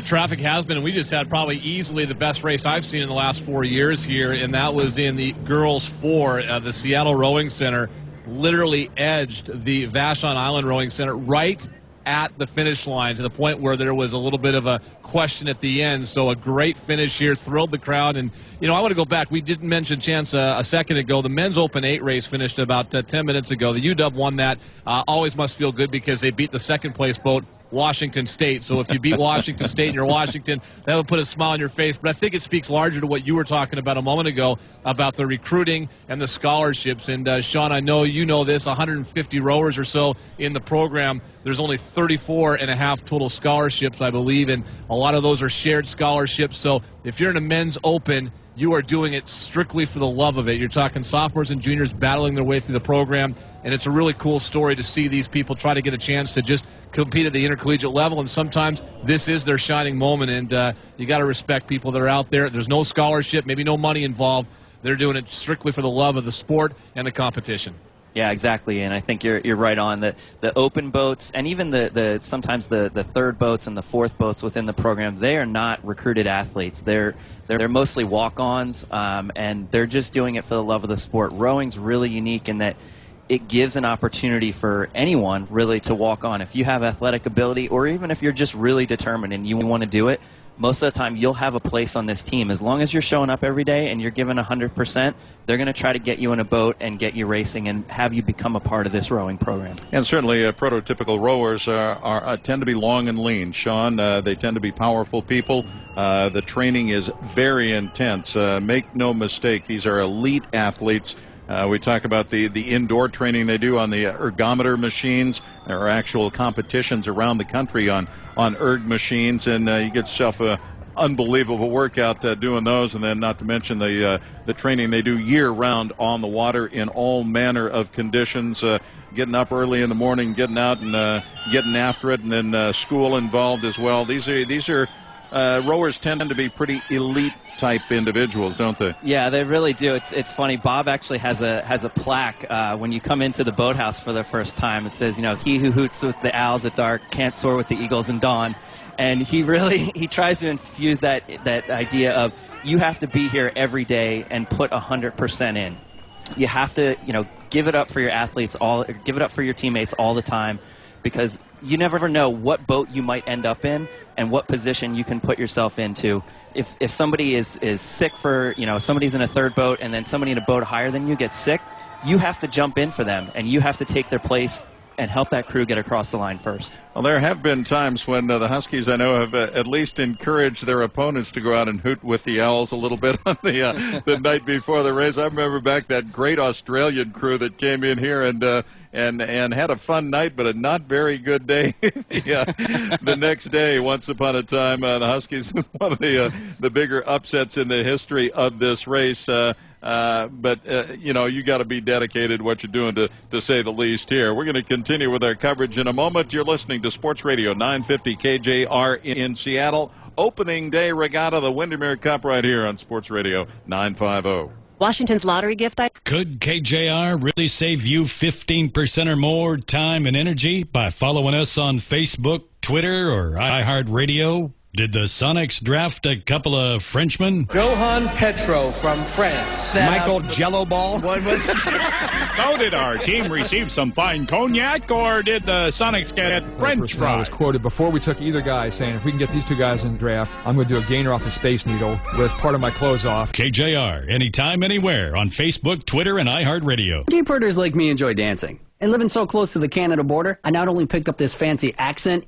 Traffic has been, and we just had probably easily the best race I've seen in the last 4 years here, and that was in the girls' 4. The Seattle Rowing Center literally edged the Vashon Island Rowing Center right at the finish line, to the point where there was a little bit of a question at the end. So a great finish here, thrilled the crowd. And, I want to go back. We didn't mention Chance a second ago. The men's Open 8 race finished about 10 minutes ago. The UW won that. Always must feel good because they beat the second-place boat, Washington State. So if you beat Washington State and you're Washington, that would put a smile on your face. But I think it speaks larger to what you were talking about a moment ago about the recruiting and the scholarships. And, Sean, I know you know this, 150 rowers or so in the program. There's only 34 and a half total scholarships, I believe, and a lot of those are shared scholarships. So if you're in a men's Open, you are doing it strictly for the love of it. You're talking sophomores and juniors battling their way through the program, and it's a really cool story to see these people try to get a chance to just compete at the intercollegiate level, and sometimes this is their shining moment, and you got to respect people that are out there. There's no scholarship, maybe no money involved. They're doing it strictly for the love of the sport and the competition. Yeah, exactly, and I think you're right on. The open boats and even the sometimes the third boats and the fourth boats within the program, they are not recruited athletes. They're mostly walk-ons, and they're just doing it for the love of the sport. Rowing's really unique in that it gives an opportunity for anyone really to walk on. If you have athletic ability, or even if you're just really determined and you want to do it, most of the time you'll have a place on this team. As long as you're showing up every day and you're giving 100%, they're going to try to get you in a boat and get you racing and have you become a part of this rowing program. And certainly prototypical rowers tend to be long and lean. Sean, they tend to be powerful people. The training is very intense. Make no mistake, these are elite athletes. We talk about the indoor training they do on the ergometer machines. There are actual competitions around the country on erg machines, and you get yourself a unbelievable workout doing those, and then not to mention the training they do year-round on the water in all manner of conditions, getting up early in the morning, getting out and getting after it, and then school involved as well. These are rowers tend to be pretty elite type individuals, don't they? Yeah, they really do. It's funny. Bob actually has a plaque when you come into the boathouse for the first time. It says, he who hoots with the owls at dark can't soar with the eagles in dawn. And he tries to infuse that idea of you have to be here every day and put 100% in. You have to, give it up for your athletes, give it up for your teammates all the time, because you never know what boat you might end up in and what position you can put yourself into. If somebody is sick for, somebody's in a third boat and then somebody in a boat higher than you gets sick, you have to jump in for them and you have to take their place and help that crew get across the line first. Well, there have been times when the Huskies, I know, have at least encouraged their opponents to go out and hoot with the Owls a little bit on the night before the race. I remember back that great Australian crew that came in here and had a fun night, but a not very good day. The next day, once upon a time, the Huskies one of the bigger upsets in the history of this race. But you got to be dedicated what you're doing, to say the least here. We're going to continue with our coverage in a moment. You're listening to Sports Radio 950 KJR in Seattle. Opening day regatta, the Windermere Cup, right here on Sports Radio 950. Washington's lottery gift idea. Could KJR really save you 15% or more time and energy by following us on Facebook, Twitter, or iHeartRadio? Did the Sonics draft a couple of Frenchmen? Johan Petro from France. Michael Jello Ball? So did our team receive some fine cognac, or did the Sonics get French fries? I was quoted before we took either guy saying, if we can get these two guys in the draft, I'm going to do a gainer off the Space Needle with part of my clothes off. KJR, anytime, anywhere, on Facebook, Twitter, and iHeartRadio. Deep herders like me enjoy dancing. And living so close to the Canada border, I not only picked up this fancy accent,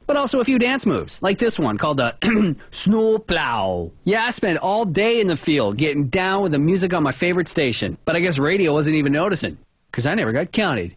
but also a few dance moves, like this one called the snowplow. Yeah, I spent all day in the field getting down with the music on my favorite station, but I guess radio wasn't even noticing, because I never got counted.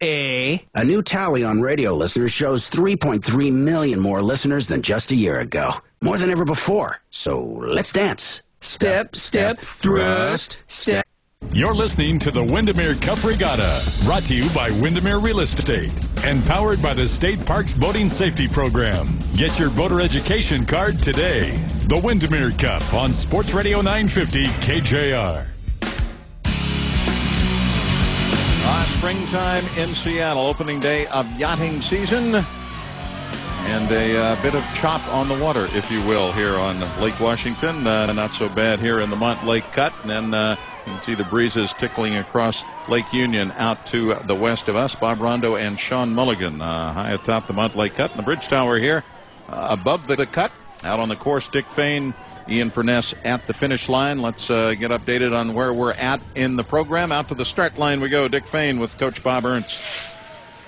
A new tally on radio listeners shows 3.3 million more listeners than just a year ago. More than ever before. So let's dance. Step, step, thrust, step. You're listening to the Windermere Cup Regatta, brought to you by Windermere Real Estate and powered by the State Parks Boating Safety Program. Get your boater education card today. The Windermere Cup on Sports Radio 950 KJR. Springtime in Seattle, opening day of yachting season, and a bit of chop on the water, if you will, here on Lake Washington. Not so bad here in the Montlake Cut, and then you can see the breezes tickling across Lake Union out to the west of us. Bob Rondo and Sean Mulligan high atop the Montlake Cut, and the bridge tower here above the cut. Out on the course, Dick Fain, Ian Furness at the finish line. Let's get updated on where we're at in the program. Out to the start line we go. Dick Fain with Coach Bob Ernst.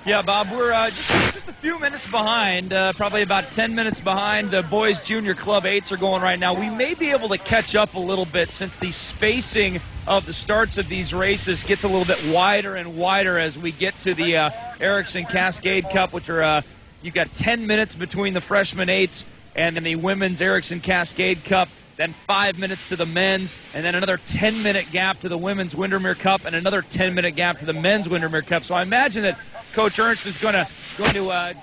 Yeah, Bob, we're just a few minutes behind, probably about 10 minutes behind. The boys' junior club 8s are going right now. We may be able to catch up a little bit since the spacing of the starts of these races gets a little bit wider and wider as we get to the Erickson Cascade Cup, which are you've got 10 minutes between the freshman 8s and then the women's Erickson Cascade Cup. Then 5 minutes to the men's, and then another 10-minute gap to the women's Windermere Cup, and another 10-minute gap to the men's Windermere Cup. So I imagine that Coach Ernst is going to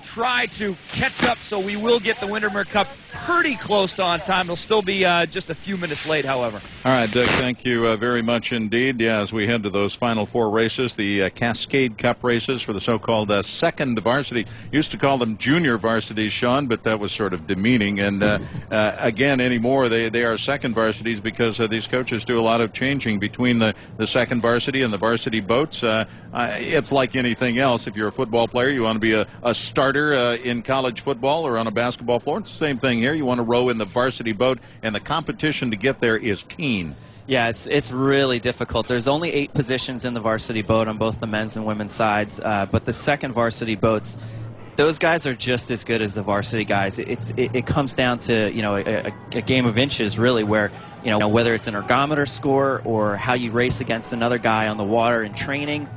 try to catch up, so we will get the Windermere Cup pretty close to on time. It'll still be just a few minutes late, however. All right, Doug, thank you very much indeed. Yeah, as we head to those final 4 races, the Cascade Cup races for the so-called second varsity. Used to call them junior varsities, Sean, but that was sort of demeaning. And again, anymore, they are second varsities because these coaches do a lot of changing between the second varsity and the varsity boats. It's like anything else. If you're a football player, you want to be a starter in college football or on a basketball floor. It's the same thing here. You want to row in the varsity boat, and the competition to get there is keen. Yeah, it's really difficult. There's only 8 positions in the varsity boat on both the men's and women's sides, but the second varsity boats, those guys are just as good as the varsity guys. It comes down to a game of inches, really, where whether it's an ergometer score or how you race against another guy on the water in training.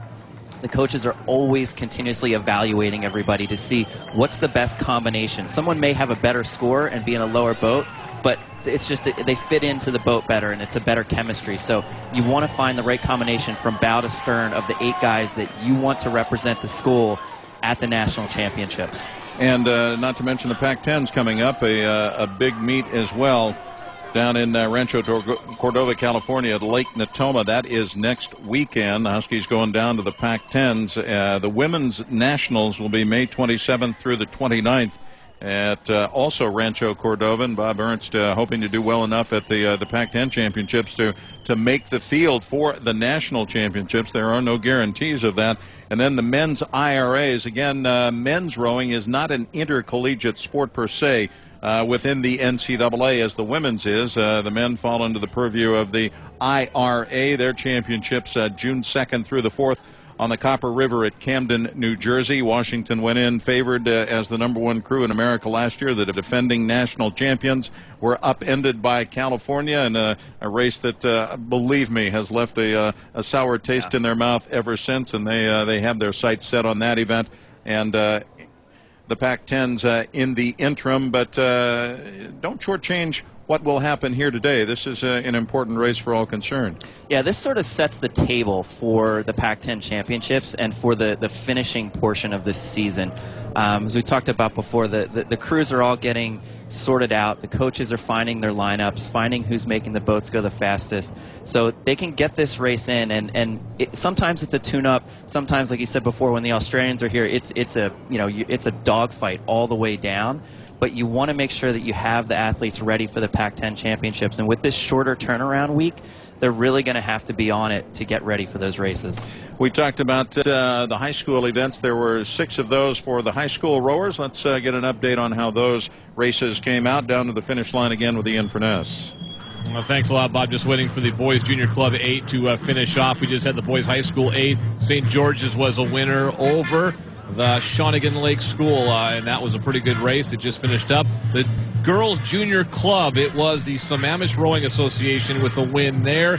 The coaches are always continuously evaluating everybody to see what's the best combination. Someone may have a better score and be in a lower boat, but it's just they fit into the boat better, and it's a better chemistry. So you want to find the right combination from bow to stern of the 8 guys that you want to represent the school at the national championships. And not to mention the Pac-10's coming up, a big meet as well down in Rancho Cordova, California at Lake Natoma. That is next weekend. The Huskies going down to the Pac-10s. The women's nationals will be May 27th through the 29th. At also Rancho Cordova, and Bob Ernst hoping to do well enough at the Pac-10 championships to make the field for the national championships. There are no guarantees of that. And then the men's IRAs. Again, men's rowing is not an intercollegiate sport per se within the NCAA as the women's is. The men fall under the purview of the IRA. Their championships June 2nd through the 4th. On the Copper River at Camden, New Jersey. Washington went in favored as the #1 crew in America last year. The defending national champions were upended by California in a race that, believe me, has left a sour taste in their mouth ever since, and they have their sights set on that event. And the Pac-10s in the interim, but don't shortchange what will happen here today. This is an important race for all concerned. Yeah, this sort of sets the table for the Pac-10 championships and for the finishing portion of this season. As we talked about before, the crews are all getting sorted out. The coaches are finding their lineups, finding who's making the boats go the fastest, so they can get this race in. And sometimes it's a tune-up. Sometimes, like you said before, when the Australians are here, it's a dogfight all the way down. But you want to make sure that you have the athletes ready for the Pac-10 championships. And with this shorter turnaround week, they're really going to have to be on it to get ready for those races. We talked about the high school events. There were 6 of those for the high school rowers. Let's get an update on how those races came out. Down to the finish line again with Ian Furness. Well, thanks a lot, Bob. Just waiting for the Boys Junior Club 8 to finish off. We just had the Boys High School 8. St. George's was a winner over the Shawnigan Lake School, and that was a pretty good race. It just finished up. The Girls Junior Club, it was the Sammamish Rowing Association with a win there.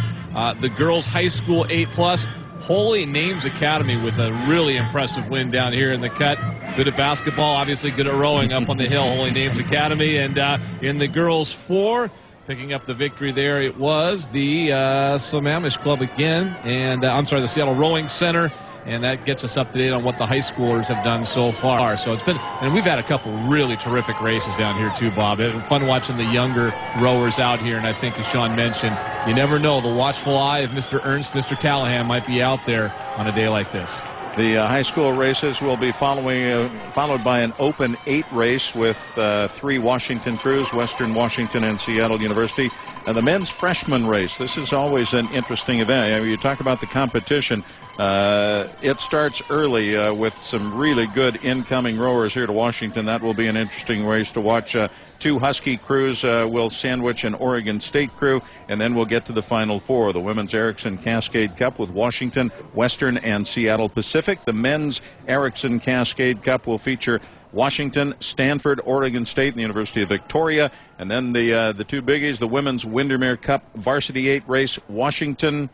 The Girls High School 8+, Holy Names Academy with a really impressive win down here in the cut. Good at basketball, obviously good at rowing up on the hill, Holy Names Academy. And in the Girls 4, picking up the victory there, it was the Sammamish Club again, and the Seattle Rowing Center. And that gets us up to date on what the high schoolers have done so far. So it's been, and we've had a couple really terrific races down here too, Bob. It's been fun watching the younger rowers out here, and I think, as Sean mentioned, you never know. The watchful eye of Mr. Ernst, Mr. Callahan might be out there on a day like this. The high school races will be followed by an open 8 race with 3 Washington crews, Western Washington and Seattle University. And the men's freshman race, this is always an interesting event. I mean, you talk about the competition. It starts early with some really good incoming rowers here to Washington. That will be an interesting race to watch. 2 Husky crews will sandwich an Oregon State crew, and then we'll get to the Final 4. The Women's Erickson Cascade Cup with Washington, Western, and Seattle Pacific. The Men's Erickson Cascade Cup will feature Washington, Stanford, Oregon State, and the University of Victoria. And then the 2 biggies, the Women's Windermere Cup Varsity 8 race, Washington,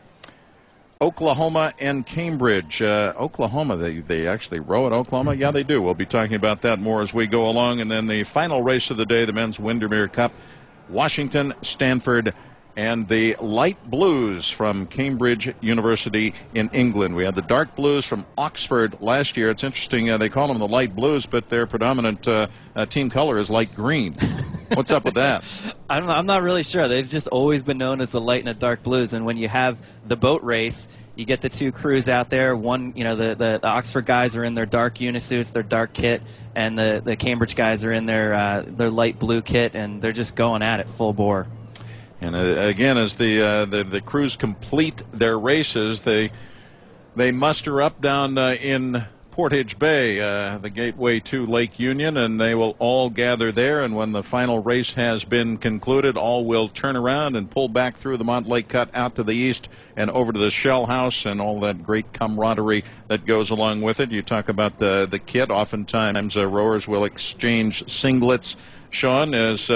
Oklahoma, and Cambridge. Oklahoma, they actually row at Oklahoma? Yeah, they do. We'll be talking about that more as we go along. And then the final race of the day, the Men's Windermere Cup, Washington, Stanford, and the light blues from Cambridge University in England. We had the dark blues from Oxford last year. It's interesting, they call them the light blues, but their predominant team color is light green. What's up with that? I don't know. I'm not really sure. They've just always been known as the light and the dark blues. And when you have the boat race, you get the two crews out there. One, the Oxford guys are in their dark unisuits, their dark kit, and the Cambridge guys are in their light blue kit, and they're just going at it full bore. And again, as the crews complete their races, they muster up down in Portage Bay, the gateway to Lake Union, and they will all gather there. And when the final race has been concluded, all will turn around and pull back through the Montlake Cut out to the east and over to the Shell House and all that great camaraderie that goes along with it. You talk about the kit. Oftentimes, rowers will exchange singlets, Sean, as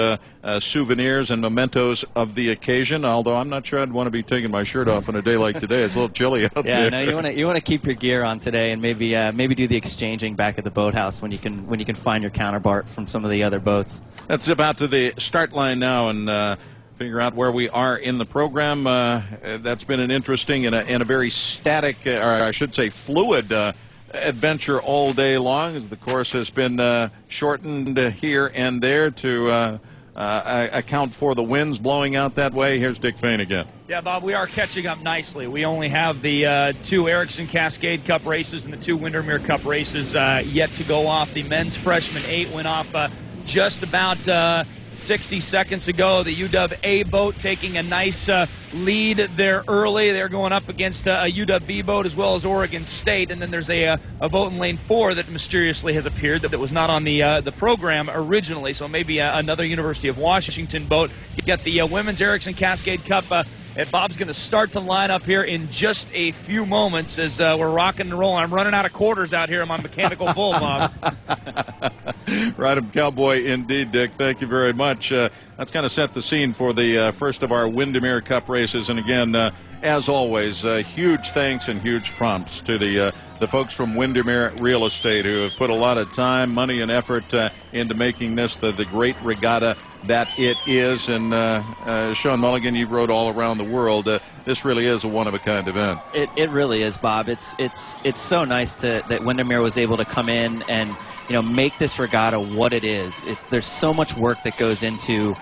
souvenirs and mementos of the occasion, although I'm not sure I'd want to be taking my shirt off on a day like today. It's a little chilly out there. Yeah, no, you want to keep your gear on today and maybe do the exchanging back at the boathouse when you can find your counterpart from some of the other boats. That's about to the start line now and figure out where we are in the program. That's been an interesting and a very static, or I should say fluid adventure all day long, as the course has been shortened here and there to account for the winds blowing out that way. Here's Dick Fain again. Yeah, Bob, we are catching up nicely. We only have the two Ericsson Cascade Cup races and the two Windermere Cup races yet to go off. The men's freshman 8 went off just about 60 seconds ago. The UW A boat taking a nice lead there early. They're going up against a UW B boat as well as Oregon State. And then there's a boat in lane 4 that mysteriously has appeared that was not on the program originally. So maybe another University of Washington boat. You got the women's Ericsson Cascade Cup. And Bob's going to start to line up here in just a few moments as we're rocking and rolling. I'm running out of quarters out here in my mechanical bull, Bob. Right, cowboy indeed, Dick. Thank you very much. That's going to set the scene for the first of our Windermere Cup races. And again, as always, huge thanks and huge prompts to the folks from Windermere Real Estate who have put a lot of time, money, and effort into making this the great regatta that it is. And Sean Mulligan, you've rode all around the world. This really is a one-of-a-kind event. It really is, Bob. It's so nice that Windermere was able to come in and make this regatta what it is. There's so much work that goes into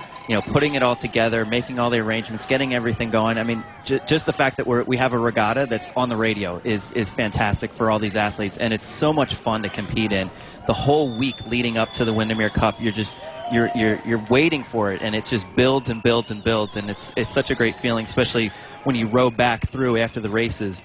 putting it all together, making all the arrangements, getting everything going. I mean, just the fact that we have a regatta that's on the radio is fantastic for all these athletes, and it's so much fun to compete in. The whole week leading up to the Windermere Cup, you're waiting for it, and it just builds and builds and builds, and it's such a great feeling, especially when you row back through after the races,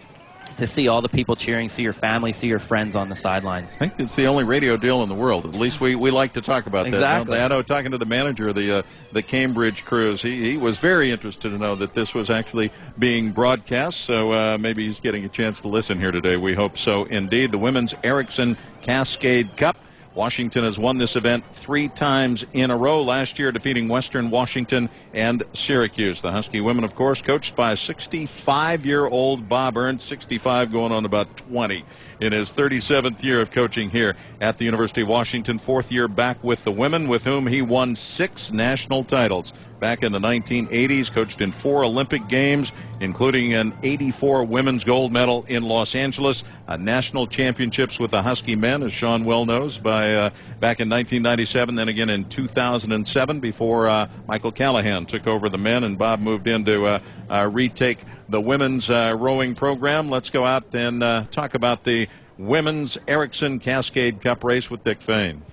to see all the people cheering, see your family, see your friends on the sidelines. I think it's the only radio deal in the world. At least we like to talk about exactly. that. I know, talking to the manager of the Cambridge Cruise, he was very interested to know that this was actually being broadcast, so maybe he's getting a chance to listen here today. We hope so indeed. The Women's Ericsson Cascade Cup. Washington has won this event 3 times in a row, last year defeating Western Washington and Syracuse. The Husky women, of course, coached by 65-year-old Bob Ernst, 65 going on about 20 in his 37th year of coaching here at the University of Washington, 4th year back with the women, with whom he won 6 national titles. Back in the 1980s, coached in 4 Olympic Games, including an '84 women's gold medal in Los Angeles, national championships with the Husky men, as Sean well knows, back in 1997, then again in 2007 before Michael Callahan took over the men and Bob moved in to retake the women's rowing program. Let's go out and talk about the Women's Ericsson Cascade Cup race with Dick Fain.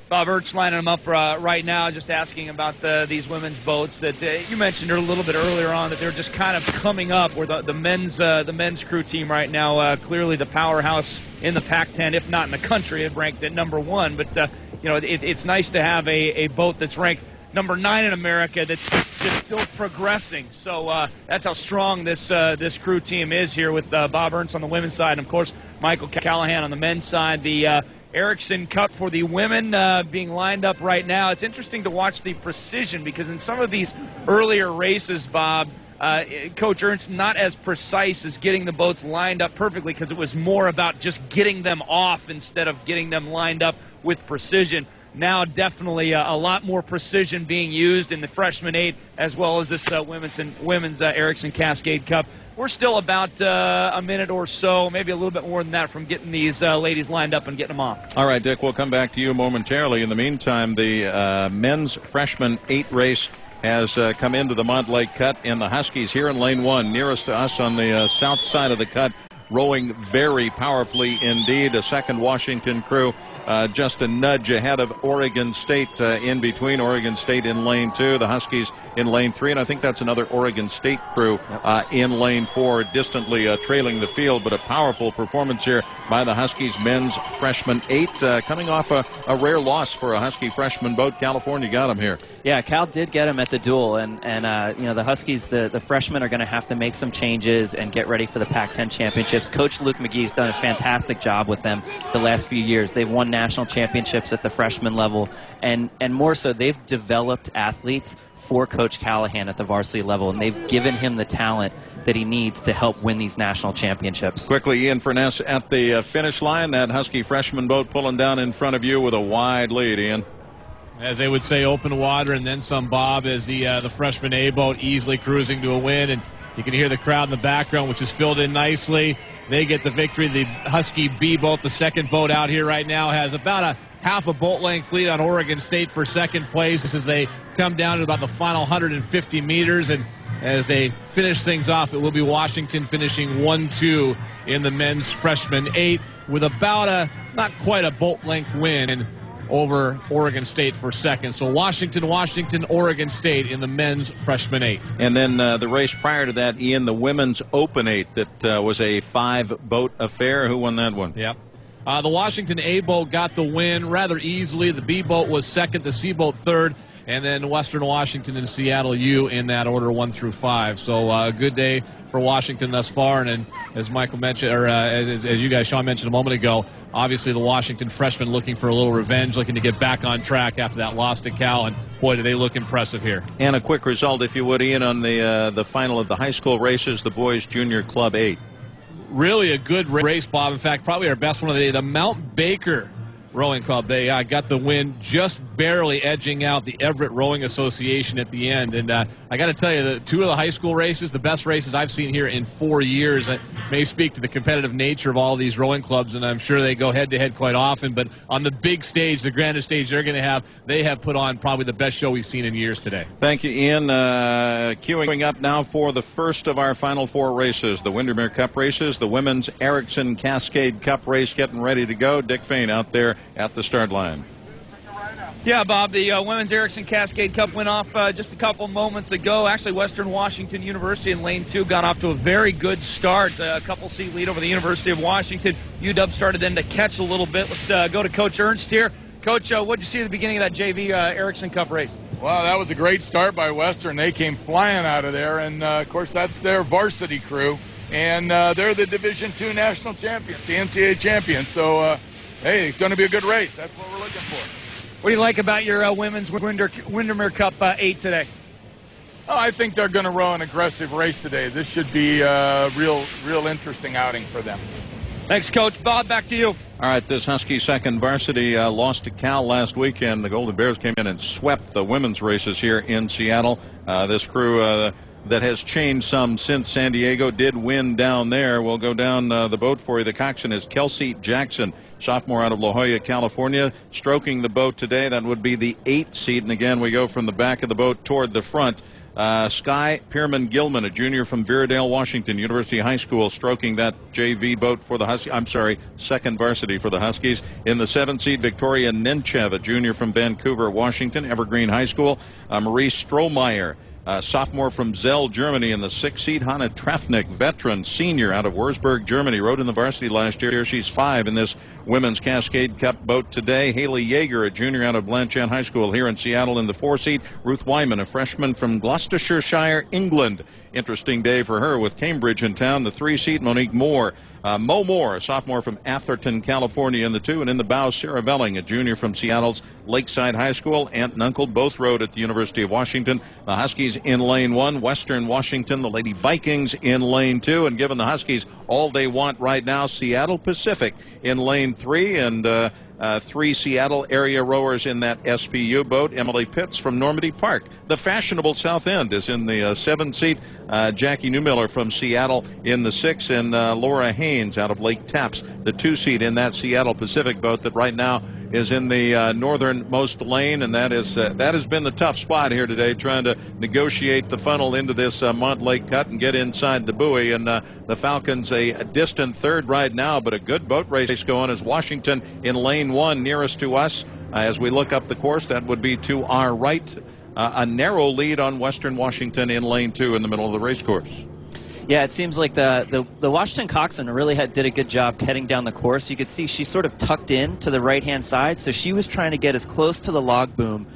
Bob Ernst lining them up right now, just asking about these women's boats that you mentioned a little bit earlier on, that they're just kind of coming up. Where the men's crew team right now, clearly the powerhouse in the Pac-10, if not in the country, ranked at #1. But it's nice to have a boat that's ranked #9 in America that's just still progressing. So that's how strong this crew team is here with Bob Ernst on the women's side, and of course Michael Callahan on the men's side. The Ericsson Cup for the women being lined up right now. It's interesting to watch the precision, because in some of these earlier races, Bob, Coach Ernst not as precise as getting the boats lined up perfectly, because it was more about just getting them off instead of getting them lined up with precision. Now definitely a lot more precision being used in the freshman 8 as well as this women's Ericsson Cascade Cup. we're still about a minute or so, maybe a little bit more than that, from getting these ladies lined up and getting them on. All right, Dick, we'll come back to you momentarily. In the meantime, the men's freshman 8 race has come into the Montlake Cut, and the Huskies here in lane 1, nearest to us on the south side of the cut, rowing very powerfully indeed. A second Washington crew just a nudge ahead of Oregon State, in between Oregon State in lane 2, the Huskies in lane 3, and I think that's another Oregon State crew in lane 4, distantly trailing the field. But a powerful performance here by the Huskies men's freshman 8, coming off a rare loss for a Husky freshman boat. California got him here. Yeah, Cal did get him at the duel, and you know, the Huskies, the freshmen are going to have to make some changes and get ready for the Pac-10 championships. Coach Luke McGee's done a fantastic job with them the last few years. They've won national championships at the freshman level, and more so, they've developed athletes for Coach Callahan at the varsity level, and they've given him the talent that he needs to help win these national championships. Quickly, Ian Furness at the finish line. That Husky freshman boat pulling down in front of you with a wide lead, Ian. As they would say, open water and then some, Bob, as the freshman A boat easily cruising to a win. And you can hear the crowd in the background, which is filled in nicely. They get the victory. The Husky B boat, the second boat out here right now, has about a half a boat length lead on Oregon State for second place as they come down to about the final 150 meters. And as they finish things off, it will be Washington finishing 1-2 in the men's freshman 8 with about a, not quite a boat length win over Oregon State for second. So Washington, Oregon State in the men's freshman 8. And then the race prior to that, Ian, the women's open 8, that was a 5-boat affair. Who won that one? Yep. The Washington A boat got the win rather easily. The B boat was second, the C boat third, and then Western Washington and Seattle U in that order 1 through 5. So a good day for Washington thus far. And as Michael mentioned, or as you guys, Sean mentioned a moment ago, obviously the Washington freshmen looking for a little revenge, looking to get back on track after that loss to Cal. And boy, do they look impressive here. And a quick result, if you would, Ian, on the final of the high school races, the boys junior club 8. Really a good race, Bob. In fact, probably our best one of the day. The Mount Baker Rowing Club, they got the win, just barely edging out the Everett Rowing Association at the end. And I got to tell you, the 2 of the high school races, the best races I've seen here in 4 years. It may speak to the competitive nature of all these rowing clubs, and I'm sure they go head-to-head quite often. But on the big stage, the grandest stage they're going to have, they have put on probably the best show we've seen in years today. Thank you, Ian. Queuing up now for the first of our Final Four races, the Windermere Cup races, the Women's Erickson Cascade Cup race getting ready to go. Dick Fain out there at the start line. Yeah, Bob, the Women's Erickson Cascade Cup went off just a couple moments ago. Actually, Western Washington University in lane 2 got off to a very good start. A couple seat lead over the University of Washington. UW started then to catch a little bit. Let's go to Coach Ernst here. Coach, what did you see at the beginning of that JV Erickson Cup race? Well, that was a great start by Western. They came flying out of there, and of course that's their varsity crew, and they're the Division II national champions, the NCAA champions. So, hey, it's going to be a good race. That's what we're looking for. What do you like about your women's Windermere Cup 8 today? Oh, I think they're going to row an aggressive race today. This should be a real interesting outing for them. Thanks, Coach. Bob, back to you. All right, this Husky second varsity lost to Cal last weekend. The Golden Bears came in and swept the women's races here in Seattle. This crew that has changed some since San Diego did win down there. We'll go down the boat for you. The coxswain is Kelsey Jackson, sophomore out of La Jolla, California, stroking the boat today. That would be the 8th seat. And again, we go from the back of the boat toward the front. Sky Pierman Gilman, a junior from Viradale, Washington, University High School, stroking that JV boat for the Huskies. I'm sorry, second varsity for the Huskies. In the 7th seat, Victoria Nenchev, a junior from Vancouver, Washington, Evergreen High School. Marie Strohmeyer, sophomore from Zell, Germany, in the 6th seat. Hanna Trafnik, veteran, senior out of Wurzburg, Germany, rode in the varsity last year. She's 5 in this Women's Cascade Cup boat today. Haley Yeager, a junior out of Blanchard High School here in Seattle, in the 4th seat. Ruth Wyman, a freshman from Gloucestershire, England. Interesting day for her with Cambridge in town. The 3 seat, Monique Moore. Mo Moore, a sophomore from Atherton, California, in the 2. And in the bow, Sarah Velling, a junior from Seattle's Lakeside High School. Aunt and uncle both rode at the University of Washington. The Huskies in lane 1. Western Washington, the Lady Vikings in lane 2. And given the Huskies all they want right now, Seattle Pacific in lane 3. And 3 Seattle area rowers in that SPU boat. Emily Pitts from Normandy Park. The fashionable South End is in the 7 seat. Jackie Newmiller from Seattle in the 6, and Laura Haynes out of Lake Tapps, the 2 seat in that Seattle Pacific boat that right now is in the northernmost lane, and that has been the tough spot here today, trying to negotiate the funnel into this Montlake cut and get inside the buoy. And the Falcons a distant third right now, but a good boat race going as Washington in lane 1 nearest to us. As we look up the course, that would be to our right. A narrow lead on Western Washington in lane 2 in the middle of the race course. Yeah, it seems like the Washington coxswain really did a good job heading down the course. You could see she sort of tucked in to the right-hand side, so she was trying to get as close to the log boom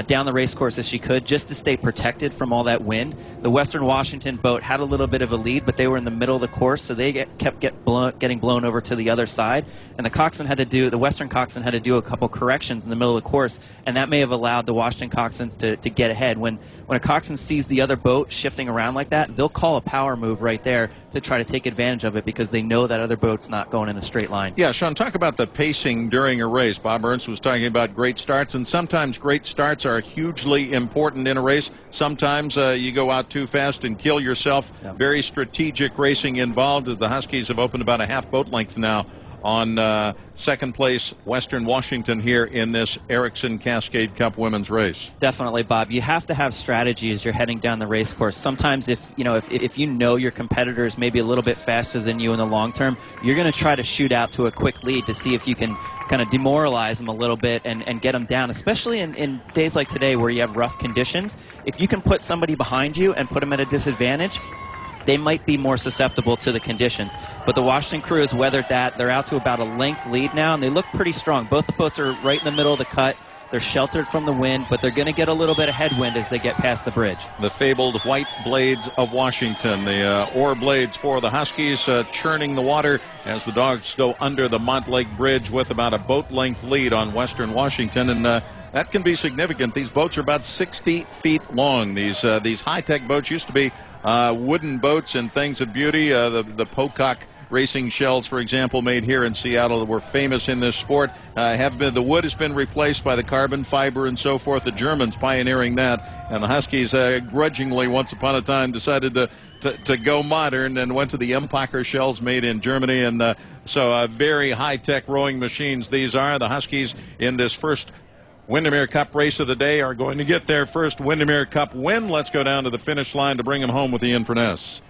down the race course as she could, just to stay protected from all that wind. The Western Washington boat had a little bit of a lead, but they were in the middle of the course, so they kept getting blown over to the other side. And the Western coxswain had to do a couple corrections in the middle of the course, and that may have allowed the Washington coxswains to get ahead. When a coxswain sees the other boat shifting around like that, they'll call a power move right there to try to take advantage of it, because they know that other boat's not going in a straight line. Yeah, Sean, talk about the pacing during a race. Bob Ernst was talking about great starts, and sometimes great starts are hugely important in a race. Sometimes you go out too fast and kill yourself. Yeah. Very strategic racing involved, as the Huskies have opened about a half boat length now on second place Western Washington here in this Erickson Cascade Cup women's race. Definitely, Bob. You have to have strategy as you're heading down the race course. Sometimes if you know your competitor is maybe a little bit faster than you in the long term, you're going to try to shoot out to a quick lead to see if you can kind of demoralize them a little bit and get them down, especially in days like today where you have rough conditions. If you can put somebody behind you and put them at a disadvantage, they might be more susceptible to the conditions. But the Washington crew has weathered that. They're out to about a length lead now, and they look pretty strong. Both the boats are right in the middle of the cut. They're sheltered from the wind, but they're going to get a little bit of headwind as they get past the bridge. The fabled white blades of Washington, the oar blades for the Huskies, churning the water as the dogs go under the Montlake Bridge with about a boat-length lead on Western Washington, and that can be significant. These boats are about 60 feet long. These high-tech boats used to be wooden boats and things of beauty. The Pocock racing shells, for example, made here in Seattle, that were famous in this sport, the wood has been replaced by the carbon fiber and so forth. The Germans pioneering that, and the Huskies grudgingly once upon a time decided to go modern and went to the Empacher shells made in Germany, and so very high-tech rowing machines these are. The Huskies in this first Windermere Cup race of the day are going to get their first Windermere Cup win. Let's go down to the finish line to bring them home with the Inverness.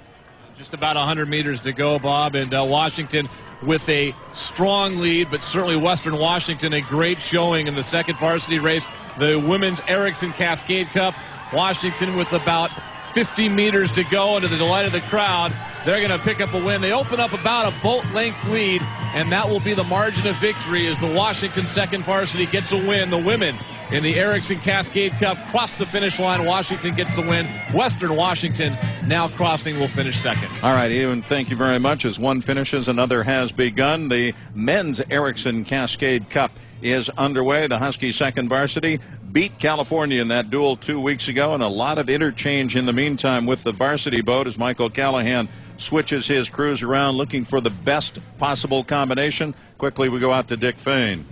Just about 100 meters to go, Bob, and Washington with a strong lead, but certainly Western Washington a great showing in the second varsity race, the Women's Erickson Cascade Cup. Washington with about 50 meters to go, and to the delight of the crowd, they're going to pick up a win. They open up about a boat-length lead, and that will be the margin of victory as the Washington second varsity gets a win. The women in the Erickson Cascade Cup cross the finish line. Washington gets the win. Western Washington now crossing will finish second. All right, Ewan, thank you very much. As one finishes, another has begun. The men's Erickson Cascade Cup is underway. The Husky second varsity beat California in that duel 2 weeks ago, and a lot of interchange in the meantime with the varsity boat as Michael Callahan switches his crews around looking for the best possible combination. Quickly we go out to Dick Fain.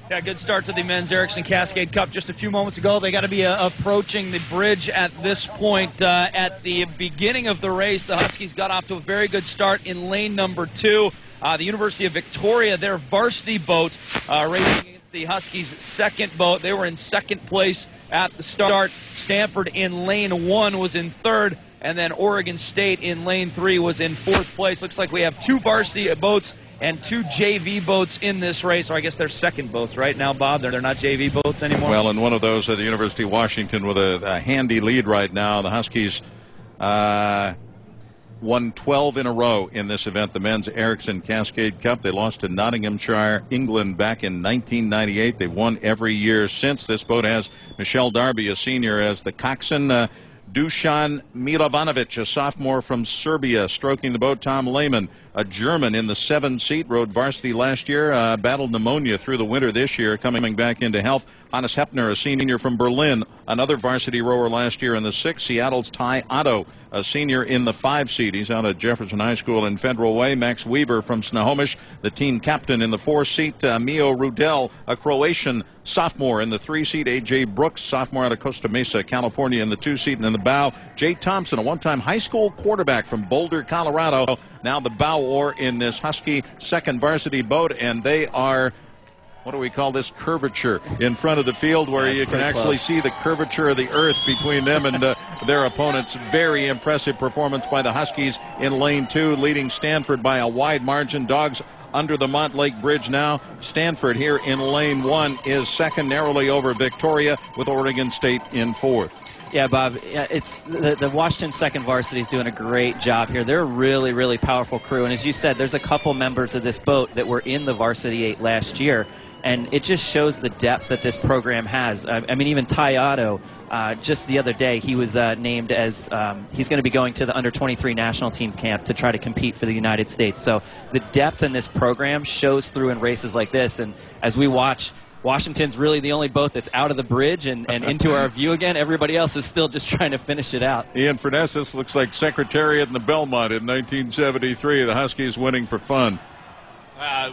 Yeah, good start to the men's Erickson Cascade Cup just a few moments ago. They got to be approaching the bridge at this point. At the beginning of the race, the Huskies got off to a very good start in lane number 2. The University of Victoria, their varsity boat, racing against the Huskies' second boat. They were in second place at the start. Stanford in lane 1 was in third, and then Oregon State in lane 3 was in fourth place. Looks like we have 2 varsity boats and 2 JV boats in this race, or I guess they're second boats right now, Bob. They're not JV boats anymore. Well, and one of those are the University of Washington with a handy lead right now. The Huskies won 12 in a row in this event, the men's Erickson Cascade Cup. They lost to Nottinghamshire, England back in 1998. They've won every year since. This boat has Michelle Darby, a senior, as the coxswain. Dusan Milovanovic, a sophomore from Serbia, stroking the boat. Tom Lehman, a German in the 7-seat, rode varsity last year, battled pneumonia through the winter this year, coming back into health. Hannes Heppner, a senior from Berlin, another varsity rower last year in the 6. Seattle's Ty Otto, a senior in the 5-seat. He's out at Jefferson High School in Federal Way. Max Weaver from Snohomish, the team captain in the 4-seat. Mio Rudel, a Croatian sophomore in the 3-seat. A.J. Brooks, sophomore out of Costa Mesa, California, in the 2-seat. And in the bow, Jay Thompson, a one-time high school quarterback from Boulder, Colorado, now the bow oar in this Husky second varsity boat. And they are, what do we call this, curvature in front of the field, where you can actually see the curvature of the earth between them and their opponents. Very impressive performance by the Huskies in lane 2, leading Stanford by a wide margin. Dogs under the Montlake Bridge now. Stanford here in lane 1 is second, narrowly over Victoria, with Oregon State in 4th. Yeah, Bob, it's the Washington second varsity is doing a great job here. They're a really, really powerful crew. And as you said, there's a couple members of this boat that were in the Varsity 8 last year. And it just shows the depth that this program has. I mean, even Ty Otto, just the other day, he was named as he's going to be going to the under-23 national team camp to try to compete for the United States. So the depth in this program shows through in races like this. And as we watch, Washington's really the only boat that's out of the bridge and into our view again. Everybody else is still just trying to finish it out. Ian Furnessis looks like Secretariat in the Belmont in 1973. The Huskies winning for fun.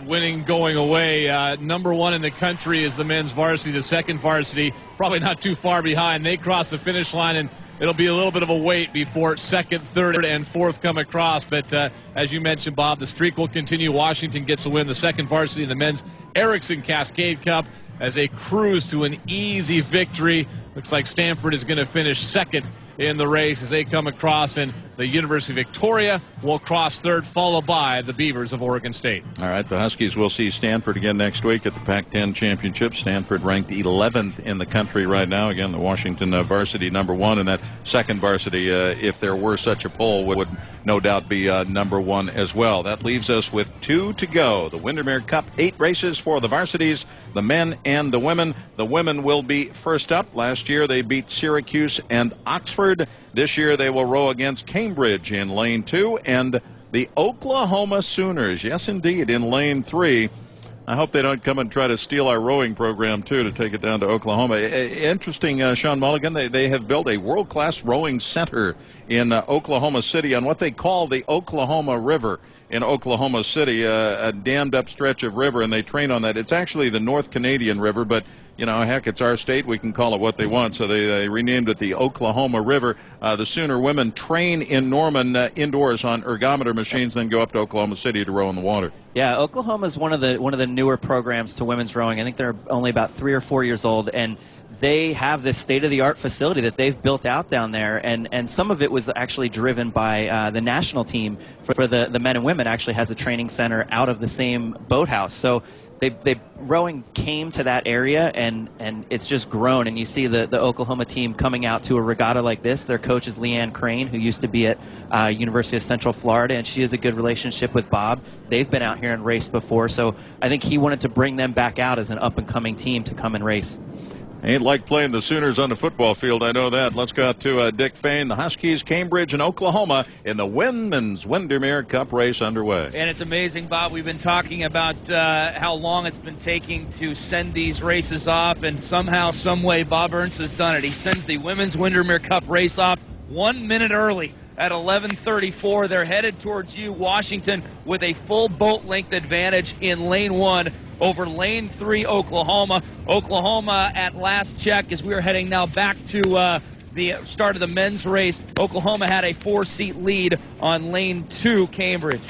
Winning going away. Number 1 in the country is the men's varsity. The second varsity, probably not too far behind. They cross the finish line, and it'll be a little bit of a wait before second, third, and fourth come across. But as you mentioned, Bob, the streak will continue. Washington gets a win. The second varsity in the men's Erickson Cascade Cup as they cruise to an easy victory. Looks like Stanford is going to finish second in the race as they come across, and the University of Victoria will cross third, followed by the Beavers of Oregon State. All right, the Huskies will see Stanford again next week at the Pac-10 Championship. Stanford ranked 11th in the country right now. Again, the Washington varsity number 1, and that second varsity, if there were such a poll, would no doubt be number 1 as well. That leaves us with 2 to go. The Windermere Cup, 8 races for the varsities, the men and the women. The women will be first up. Last year they beat Syracuse and Oxford. This year they will row against Cambridge in lane 2 and the Oklahoma Sooners, yes indeed, in lane 3. I hope they don't come and try to steal our rowing program too to take it down to Oklahoma. Interesting, Sean Mulligan, they have built a world-class rowing center in Oklahoma City on what they call the Oklahoma River in Oklahoma City, a dammed up stretch of river, and they train on that. It's actually the North Canadian River, but you know, heck, it's our state. We can call it what they want. So they renamed it the Oklahoma River. The Sooner women train in Norman indoors on ergometer machines, then go up to Oklahoma City to row in the water. Yeah, Oklahoma is one of the newer programs to women's rowing. I think they're only about 3 or 4 years old, and they have this state-of-the-art facility that they've built out down there, and some of it was actually driven by the national team for the men and women. Actually has a training center out of the same boathouse. So they rowing came to that area, and it's just grown. And you see the Oklahoma team coming out to a regatta like this. Their coach is Leanne Crane, who used to be at University of Central Florida, and she has a good relationship with Bob. They've been out here and raced before, so I think he wanted to bring them back out as an up-and-coming team to come and race. Ain't like playing the Sooners on the football field, I know that. Let's go out to Dick Fain. The Huskies, Cambridge, and Oklahoma in the Women's Windermere Cup race underway. And it's amazing, Bob. We've been talking about how long it's been taking to send these races off, and somehow, some way, Bob Ernst has done it. He sends the Women's Windermere Cup race off 1 minute early. At 11:34, they're headed towards you, Washington, with a full boat length advantage in lane 1 over lane 3, Oklahoma. Oklahoma, at last check, as we are heading now back to the start of the men's race, Oklahoma had a 4-seat lead on lane 2, Cambridge.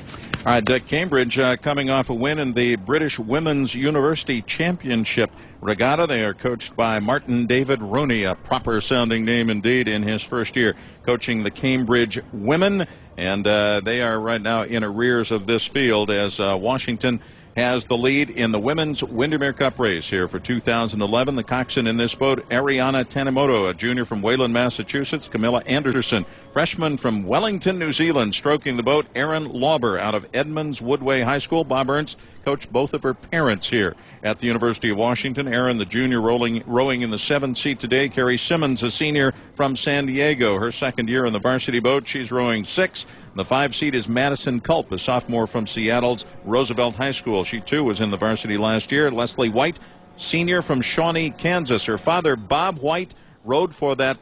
All right, Dick, Cambridge coming off a win in the British Women's University Championship Regatta. They are coached by Martin David Rooney, a proper-sounding name indeed in his first year coaching the Cambridge women. And they are right now in arrears of this field as Washington has the lead in the women's Windermere Cup race here for 2011. The coxswain in this boat, Ariana Tanimoto, a junior from Wayland, Massachusetts. Camilla Anderson, freshman from Wellington, New Zealand, stroking the boat. Erin Lauber out of Edmonds Woodway High School. Bob Ernst coached both of her parents here at the University of Washington. Erin, the junior, rowing in the 7th seat today. Carrie Simmons, a senior from San Diego, her second year in the varsity boat. She's rowing 6. The 5 seat is Madison Culp, a sophomore from Seattle's Roosevelt High School. She, too, was in the varsity last year. Leslie White, senior from Shawnee, Kansas. Her father, Bob White, rowed for that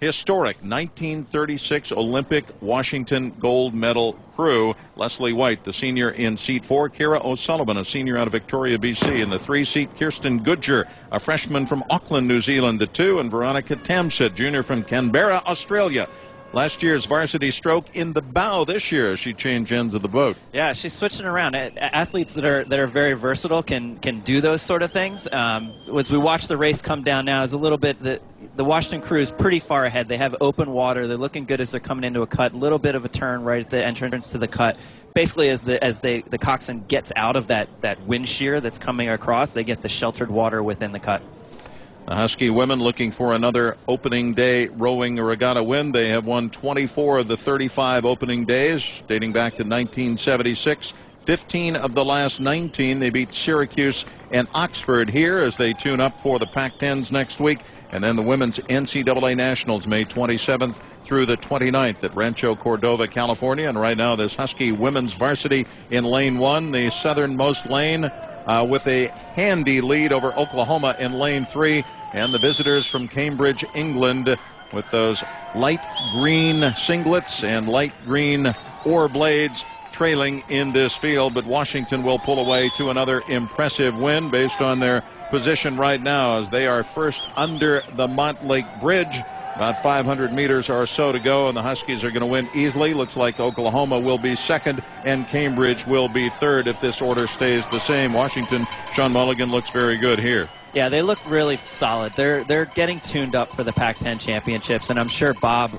historic 1936 Olympic Washington gold medal crew. Leslie White, the senior in seat 4. Kira O'Sullivan, a senior out of Victoria, BC. In the 3 seat, Kirsten Goodger, a freshman from Auckland, New Zealand, the 2. And Veronica Tamsit, junior from Canberra, Australia. Last year's varsity stroke in the bow. This year she changed ends of the boat. Yeah, she's switching around. Athletes that are very versatile can do those sort of things. As we watch the race come down now, is a little bit the Washington crew is pretty far ahead. They have open water. They're looking good as they're coming into a cut. A little bit of a turn right at the entrance to the cut. Basically, as the coxswain gets out of that wind shear that's coming across, they get the sheltered water within the cut. The Husky women looking for another opening day rowing regatta win. They have won 24 of the 35 opening days dating back to 1976. 15 of the last 19. They beat Syracuse and Oxford here as they tune up for the Pac-10s next week. And then the women's NCAA Nationals May 27th through the 29th at Rancho Cordova, California. And right now this Husky women's varsity in lane 1, the southernmost lane, with a handy lead over Oklahoma in lane 3. And the visitors from Cambridge, England, with those light green singlets and light green oar blades trailing in this field. But Washington will pull away to another impressive win based on their position right now as they are first under the Montlake Bridge. About 500 meters or so to go, and the Huskies are going to win easily. Looks like Oklahoma will be second, and Cambridge will be third if this order stays the same. Washington, Sean Mulligan looks very good here. Yeah, they look really solid. They're getting tuned up for the Pac-10 championships, and I'm sure Bob,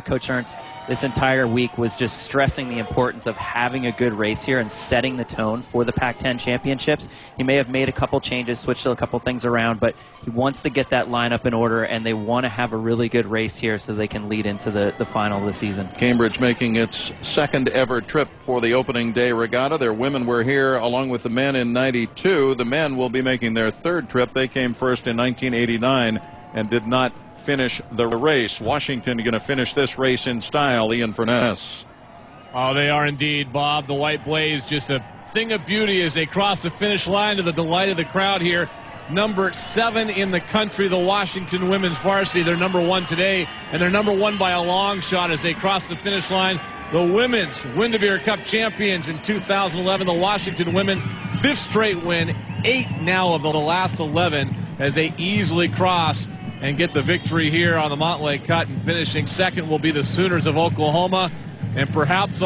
Coach Ernst, this entire week was just stressing the importance of having a good race here and setting the tone for the Pac-10 championships. He may have made a couple changes, switched a couple things around, but he wants to get that lineup in order, and they want to have a really good race here so they can lead into the final of the season. Cambridge making its second ever trip for the opening day regatta. Their women were here along with the men in '92. The men will be making their third trip. They came first in 1989 and did not finish the race. Washington going to finish this race in style. Ian Furness. Oh, they are indeed, Bob. The white blaze, just a thing of beauty as they cross the finish line to the delight of the crowd here. Number 7 in the country, the Washington women's varsity. They're number 1 today, and they're number 1 by a long shot as they cross the finish line. The women's Windermere Cup champions in 2011, the Washington women, 5th straight win, 8 now of the last 11 as they easily cross and get the victory here on the Montlake Cut. And finishing second will be the Sooners of Oklahoma, and perhaps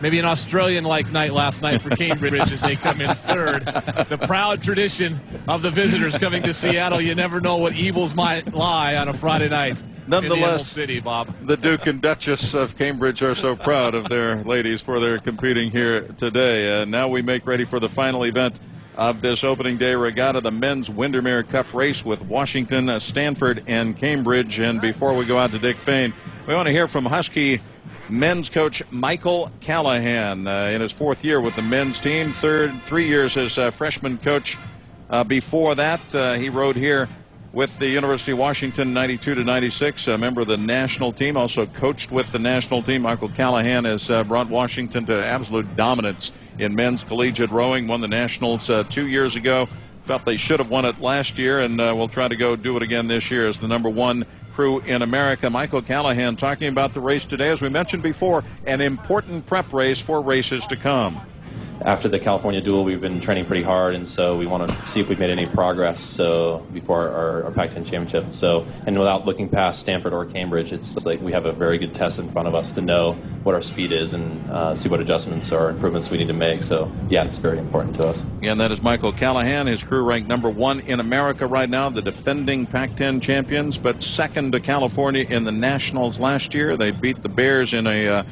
maybe an Australian-like night last night for Cambridge as they come in third. The proud tradition of the visitors coming to Seattle. You never know what evils might lie on a Friday night. Nonetheless, City, Bob. The Duke and Duchess of Cambridge are so proud of their ladies for their competing here today. Now we make ready for the final event of this opening day regatta, the men's Windermere Cup race with Washington, Stanford, and Cambridge. And before we go out to Dick Fain, we want to hear from Husky men's coach Michael Callahan in his 4th year with the men's team. 3 years as freshman coach. Before that, he rode here with the University of Washington 92 to 96, a member of the national team, also coached with the national team. Michael Callahan has brought Washington to absolute dominance in men's collegiate rowing, won the Nationals 2 years ago, felt they should have won it last year, and will try to go do it again this year as the number 1 crew in America. Michael Callahan talking about the race today, as we mentioned before, an important prep race for races to come. After the California duel, we've been training pretty hard, and so we want to see if we've made any progress before our Pac-10 championship. And without looking past Stanford or Cambridge, it's like we have a very good test in front of us to know what our speed is and see what adjustments or improvements we need to make. So, yeah, it's very important to us. Again, that is Michael Callahan. His crew ranked number 1 in America right now, the defending Pac-10 champions, but second to California in the Nationals last year. They beat the Bears in a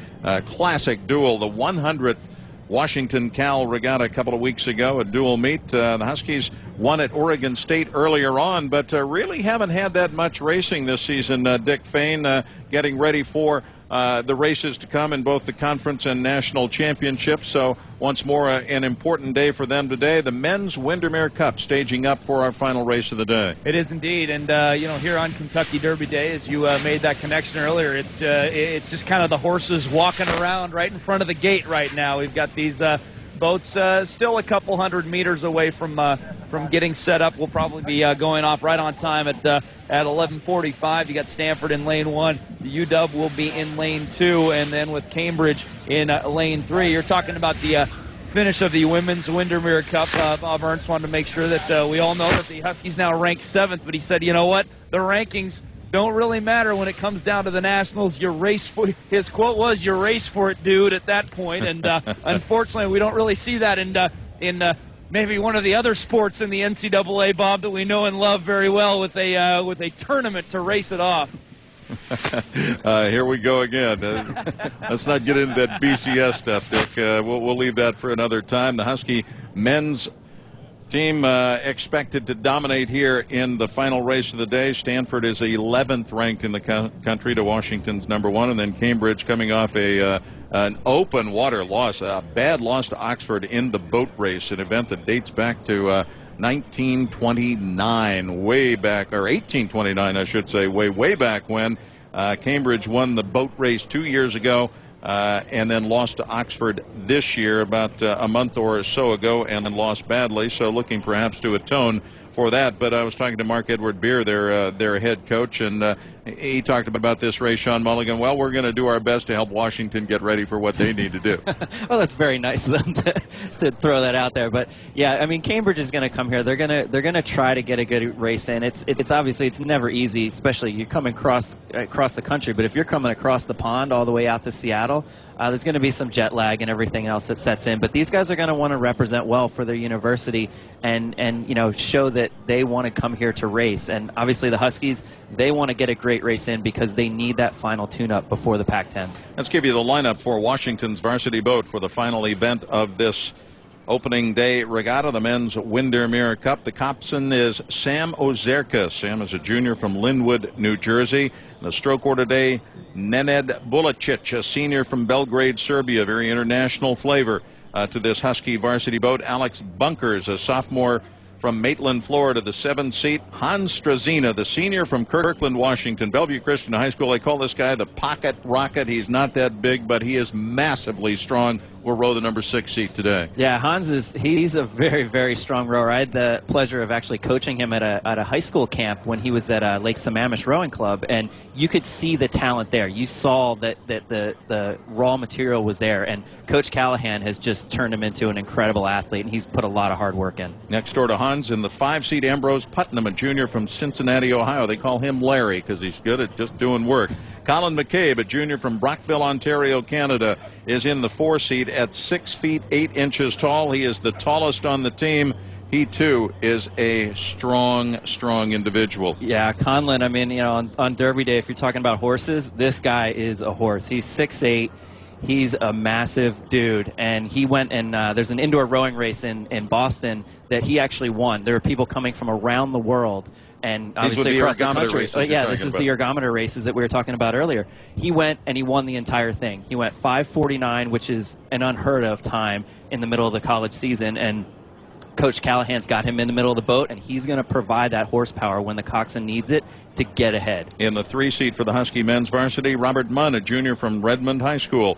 classic duel, the 100th Washington-Cal regatta a couple of weeks ago, a dual meet. The Huskies won at Oregon State earlier on, but really haven't had that much racing this season. Dick Fain getting ready for the races to come in both the conference and national championships. So once more, an important day for them today. The men's Windermere Cup staging up for our final race of the day. It is indeed, and here on Kentucky Derby Day, as you made that connection earlier, it's just kind of the horses walking around right in front of the gate right now. We've got these boats still a couple hundred meters away from getting set up. We'll probably be going off right on time at 11:45. You got Stanford in lane 1. The UW will be in lane 2, and then with Cambridge in lane 3. You're talking about the finish of the women's Windermere Cup. Bob Ernst wanted to make sure that we all know that the Huskies now rank 7th, but he said, you know what, the rankings don't really matter when it comes down to the Nationals. You race for, his quote was, you race for it, dude, at that point. And unfortunately, we don't really see that in maybe one of the other sports in the NCAA, Bob, that we know and love very well, with a tournament to race it off. Here we go again. Let's not get into that BCS stuff, Dick. We'll leave that for another time. The Husky men's team expected to dominate here in the final race of the day. Stanford is 11th ranked in the country to Washington's #1, and then Cambridge coming off an open water loss, a bad loss to Oxford in the boat race, an event that dates back to 1929, way back, or 1829, I should say, way back when. Cambridge won the boat race 2 years ago. And then lost to Oxford this year about a month or so ago, and then lost badly, so looking perhaps to atone for that. But I was talking to Mark Edward Beer, their head coach, and he talked about this race, Sean Mulligan. Well, we're going to do our best to help Washington get ready for what they need to do. Well, that's very nice of them to throw that out there. But yeah, I mean, Cambridge is going to come here. They're going to try to get a good race in. It's obviously it's never easy, especially you come across the country. But if you're coming across the pond all the way out to Seattle, there's going to be some jet lag and everything else that sets in. But these guys are going to want to represent well for their university and show that they want to come here to race. And obviously the Huskies, they want to get a great race in because they need that final tune-up before the Pac-10s. Let's give you the lineup for Washington's varsity boat for the final event of this opening day regatta, the men's Windermere Cup. The coxswain is Sam Ozerka. Sam is a junior from Linwood, New Jersey. The stroke order today, Nenad Bulacic, a senior from Belgrade, Serbia. Very international flavor to this Husky varsity boat. Alex Bunkers, a sophomore from Maitland, Florida, the 7th seat. Hans Strazina, the senior from Kirkland, Washington. Bellevue Christian High School, they call this guy the pocket rocket. He's not that big, but he is massively strong. Will row the number 6 seat today. Yeah, Hans he's a very, very strong rower. I had the pleasure of actually coaching him at a high school camp when he was at Lake Sammamish Rowing Club, and you could see the talent there. You saw that the raw material was there, and Coach Callahan has just turned him into an incredible athlete, and he's put a lot of hard work in. Next door to Hans in the 5-seat, Ambrose Putnam, a junior from Cincinnati, Ohio. They call him Larry because he's good at just doing work. Colin McCabe, a junior from Brockville, Ontario, Canada, is in the 4-seat at 6 feet 8 inches tall. He is the tallest on the team. He, too, is a strong individual. Yeah, Conlon, I mean, on Derby Day, if you're talking about horses, this guy is a horse. He's 6'8". He's a massive dude, and he went and there's an indoor rowing race in Boston that he actually won. There are people coming from around the world, and obviously across the country. Yeah, this is the ergometer races that we were talking about earlier. He went and he won the entire thing. He went 5:49, which is an unheard of time in the middle of the college season, and Coach Callahan's got him in the middle of the boat, and he's going to provide that horsepower when the coxswain needs it to get ahead. In the 3-seat for the Husky men's varsity, Robert Munn, a junior from Redmond High School.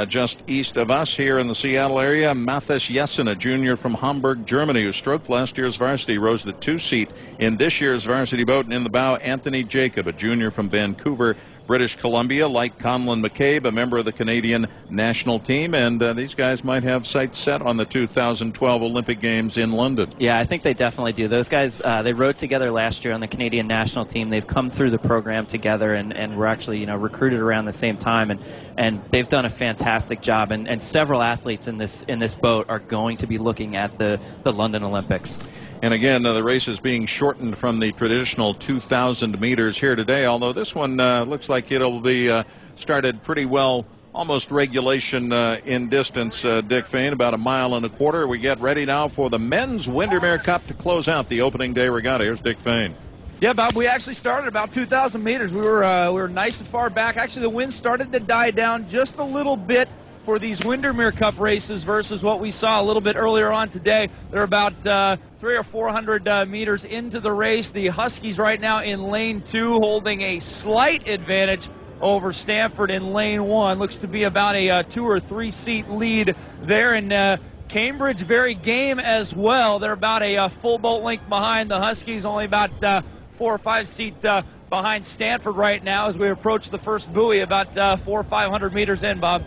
Just east of us here in the Seattle area, Mathis Jessen, a junior from Hamburg, Germany, who stroked last year's varsity, rose the 2-seat in this year's varsity boat. And in the bow, Anthony Jacob, a junior from Vancouver, British Columbia, like Conlon McCabe, a member of the Canadian national team. And these guys might have sights set on the 2012 Olympic Games in London. Yeah, I think they definitely do. Those guys, they rode together last year on the Canadian national team. They've come through the program together and were actually, recruited around the same time. And they've done a fantastic job. And several athletes in this boat are going to be looking at the London Olympics. And again, the race is being shortened from the traditional 2,000 meters here today, although this one looks like it'll be started pretty well almost regulation in distance, Dick Fain, about 1.25 miles. We get ready now for the men's Windermere Cup to close out the opening day regatta. Here's Dick Fain. Yeah, Bob, we actually started about 2,000 meters. We were nice and far back. Actually, the wind started to die down just a little bit for these Windermere Cup races versus what we saw a little bit earlier on today. They're about 300 or 400 meters into the race. The Huskies right now in lane 2 holding a slight advantage over Stanford in lane 1. Looks to be about a 2 or 3 seat lead there. And Cambridge very game as well. They're about a full boat length behind the Huskies, only about 4 or 5 seat behind Stanford right now as we approach the first buoy, about 400 or 500 meters in, Bob.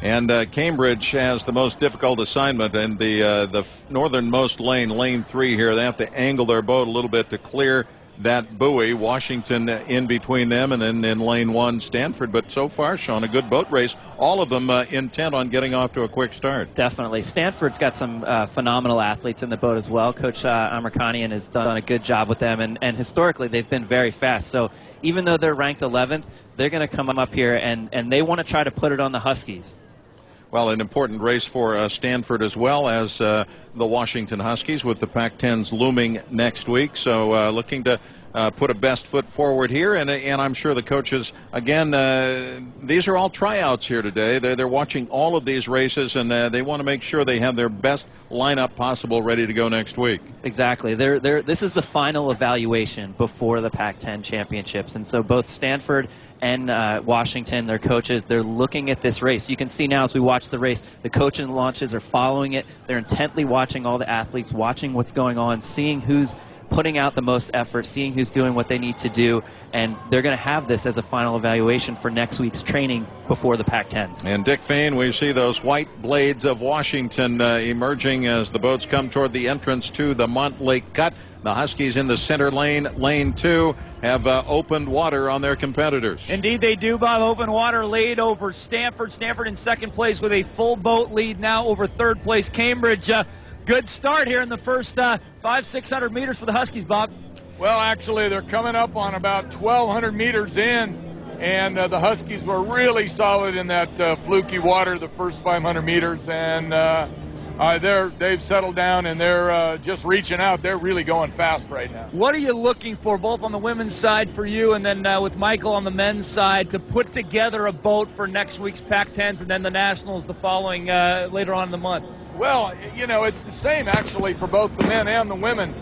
And Cambridge has the most difficult assignment in the northernmost lane, lane 3 here. They have to angle their boat a little bit to clear that buoy. Washington in between them, and then in lane 1, Stanford. But so far, Sean, a good boat race. All of them intent on getting off to a quick start. Definitely. Stanford's got some phenomenal athletes in the boat as well. Coach Amirkhanian has done a good job with them, and historically they've been very fast. So even though they're ranked 11th, they're going to come up here, and they want to try to put it on the Huskies. Well, an important race for Stanford as well as the Washington Huskies, with the Pac-10s looming next week. So looking to put a best foot forward here, and I'm sure the coaches, again, these are all tryouts here today. They're watching all of these races, and they want to make sure they have their best lineup possible ready to go next week. Exactly. This is the final evaluation before the Pac-10 championships, and so both Stanford and Washington, their coaches, they're looking at this race. You can see now as we watch the race, the coaching launches are following it. They're intently watching all the athletes, watching what's going on, seeing who's putting out the most effort, seeing who's doing what they need to do, and they're going to have this as a final evaluation for next week's training before the Pac-10s. And Dick Fain, we see those white blades of Washington emerging as the boats come toward the entrance to the Montlake Cut. The Huskies in the center lane, lane 2, have opened water on their competitors. Indeed they do, Bob. Open water lead over Stanford. Stanford in second place with a full boat lead now over third place Cambridge. Good start here in the first 500-600 meters for the Huskies, Bob. Well, actually, they're coming up on about 1,200 meters in, and the Huskies were really solid in that fluky water the first 500 meters, and they've settled down, and they're just reaching out. They're really going fast right now. What are you looking for, both on the women's side for you and then with Michael on the men's side, to put together a boat for next week's Pac-10s and then the Nationals the following later on in the month? Well, you know, it's the same actually for both the men and the women.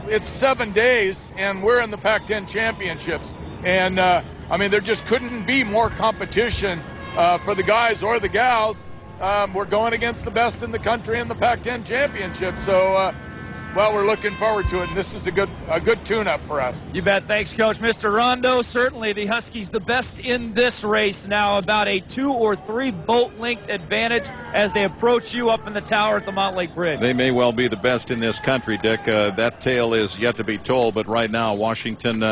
It's 7 days, and we're in the Pac-10 championships. And, I mean, there just couldn't be more competition for the guys or the gals. We're going against the best in the country in the Pac-10 championship. So, well, we're looking forward to it, and this is a good tune-up for us. You bet. Thanks, Coach. Mr. Rondo, certainly the Huskies the best in this race now, about a 2 or 3 boat length advantage as they approach you up in the tower at the Montlake Bridge. They may well be the best in this country, Dick. That tale is yet to be told, but right now Washington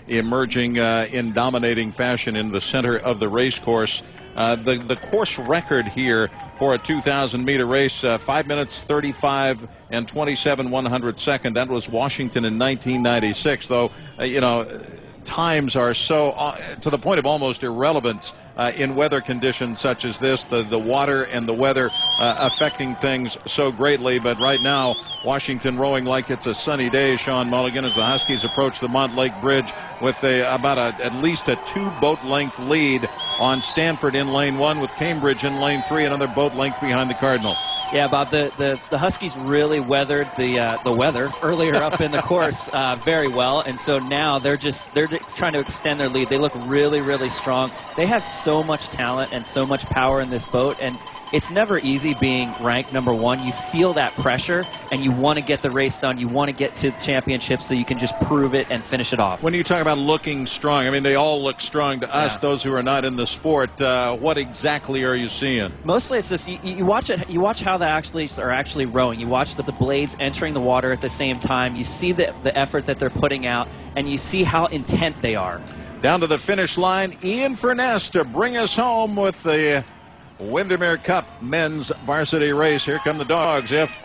emerging in dominating fashion in the center of the race course. The course record here for a 2,000-meter race, 5 minutes 35 and 27 1/100. That was Washington in 1996, though, you know, times are so to the point of almost irrelevance in weather conditions such as this, the water and the weather affecting things so greatly. But right now, Washington rowing like it's a sunny day, Sean Mulligan, as the Huskies approach the Montlake Bridge with at least a 2-boat length lead on Stanford in lane 1, with Cambridge in lane 3, another boat length behind the Cardinal. Yeah, Bob, the Huskies really weathered the weather earlier up in the course very well, and so now they're trying to extend their lead. They look really, really strong. They have so much talent and so much power in this boat, and it's never easy being ranked number 1. You feel that pressure, and you want to get the race done. You want to get to the championship so you can just prove it and finish it off. When you talk about looking strong, I mean, they all look strong to us, those who are not in the sport. What exactly are you seeing? Mostly it's just you watch it. You watch how the athletes are actually rowing. You watch the blades entering the water at the same time. You see the effort that they're putting out, and you see how intent they are. Down to the finish line, Ian Furness to bring us home with the Windermere Cup men's varsity race. Here come the dogs, If.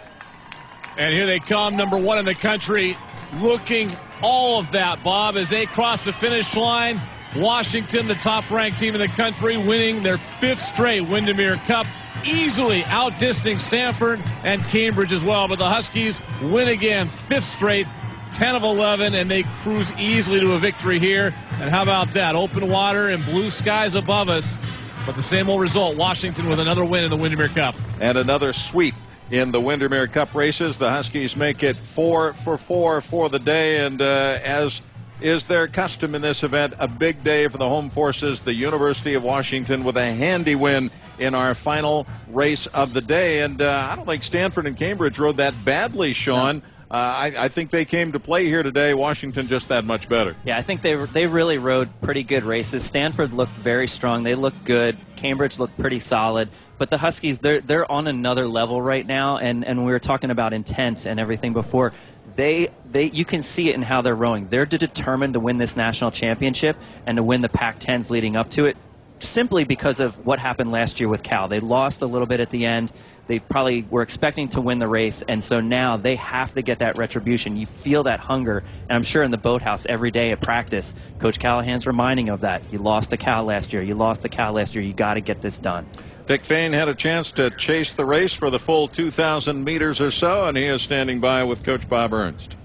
And here they come, number 1 in the country, looking all of that, Bob, as they cross the finish line. Washington, the top-ranked team in the country, winning their 5th straight Windermere Cup, easily outdistancing Stanford and Cambridge as well. But the Huskies win again, 5th straight, 10 of 11, and they cruise easily to a victory here. And how about that? Open water and blue skies above us. But the same old result, Washington with another win in the Windermere Cup. And another sweep in the Windermere Cup races. The Huskies make it 4 for 4 for the day, and as is their custom in this event, a big day for the home forces. The University of Washington with a handy win in our final race of the day. And I don't think Stanford and Cambridge rode that badly, Sean. I think they came to play here today. Washington just that much better. Yeah, I think they really rode pretty good races. Stanford looked very strong. They looked good. Cambridge looked pretty solid. But the Huskies, they're on another level right now. And we were talking about intent and everything before. You can see it in how they're rowing. They're determined to win this national championship and to win the Pac-10s leading up to it, simply because of what happened last year with Cal. They lost a little bit at the end. They probably were expecting to win the race, and so now they have to get that retribution. You feel that hunger, and I'm sure in the boathouse every day at practice, Coach Callahan's reminding of that. You lost to Cal last year. You lost to Cal last year. You got to get this done. Dick Fain had a chance to chase the race for the full 2,000 meters or so, and he is standing by with Coach Bob Ernst.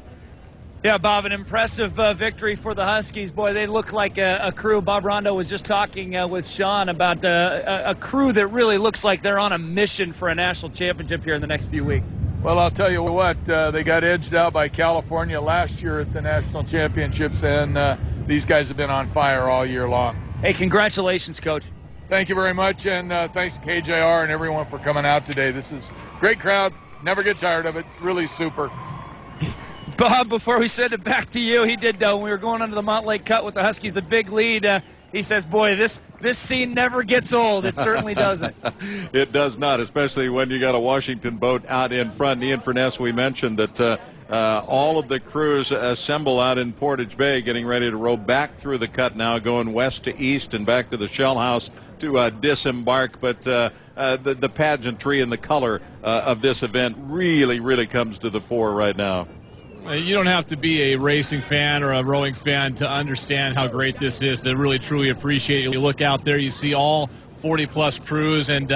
Yeah, Bob, an impressive victory for the Huskies. Boy, they look like a crew. Bob Rondo was just talking with Sean about a crew that really looks like they're on a mission for a national championship here in the next few weeks. Well, I'll tell you what, they got edged out by California last year at the national championships, and these guys have been on fire all year long. Hey, congratulations, Coach. Thank you very much, and thanks to KJR and everyone for coming out today. This is a great crowd. Never get tired of it. It's really super. Bob, before we send it back to you, he did, when we were going under the Montlake Cut with the Huskies, the big lead, he says, boy, this scene never gets old. It certainly doesn't. It does not, especially when you got a Washington boat out in front. Ian Furness, we mentioned that all of the crews assemble out in Portage Bay, getting ready to row back through the cut now, going west to east and back to the Shell House to disembark. But the pageantry and the color of this event really comes to the fore right now. You don't have to be a racing fan or a rowing fan to understand how great this is, to really truly appreciate it. You look out there, you see all 40-plus crews, and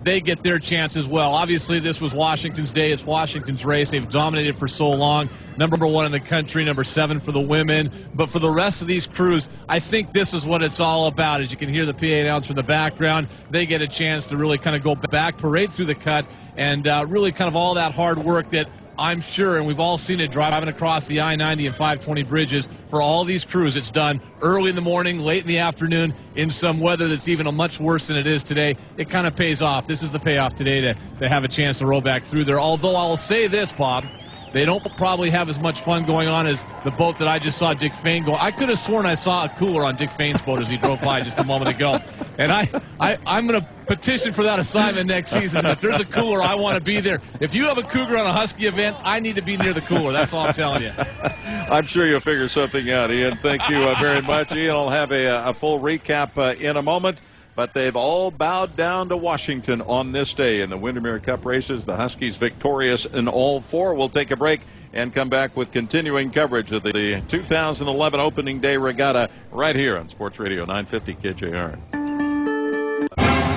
they get their chance as well. Obviously, this was Washington's day. It's Washington's race. They've dominated for so long. Number 1 in the country, number 7 for the women. But for the rest of these crews, I think this is what it's all about. As you can hear the PA announcer in the background, they get a chance to really kind of go back, parade through the cut, and really kind of all that hard work that I'm sure, and we've all seen it driving across the I-90 and 520 bridges, for all these crews, it's done early in the morning, late in the afternoon, in some weather that's even much worse than it is today. It kind of pays off. This is the payoff today to have a chance to row back through there. Although I'll say this, Bob, they don't probably have as much fun going on as the boat that I just saw Dick Fain go. I could have sworn I saw a cooler on Dick Fain's boat as he drove by just a moment ago. And I'm going to petition for that assignment next season. If there's a cooler, I want to be there. If you have a cougar on a Husky event, I need to be near the cooler. That's all I'm telling you. I'm sure you'll figure something out, Ian. Thank you very much. Ian will have a full recap in a moment. But they've all bowed down to Washington on this day in the Windermere Cup races. The Huskies victorious in all 4. We'll take a break and come back with continuing coverage of the 2011 opening day regatta right here on Sports Radio 950 KJR.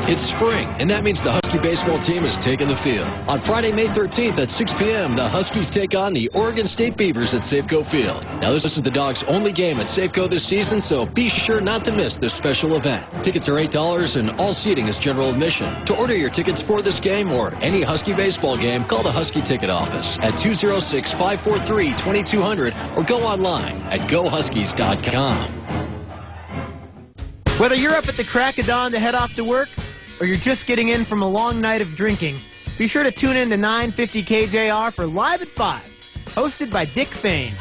It's spring, and that means the Husky baseball team is taking the field. On Friday, May 13th at 6 p.m., the Huskies take on the Oregon State Beavers at Safeco Field. Now, this is the Dogs' only game at Safeco this season, so be sure not to miss this special event. Tickets are $8, and all seating is general admission. To order your tickets for this game or any Husky baseball game, call the Husky Ticket Office at 206-543-2200 or go online at GoHuskies.com. Whether you're up at the crack of dawn to head off to work, or you're just getting in from a long night of drinking, be sure to tune in to 950 KJR for Live at 5, hosted by Dick Fain.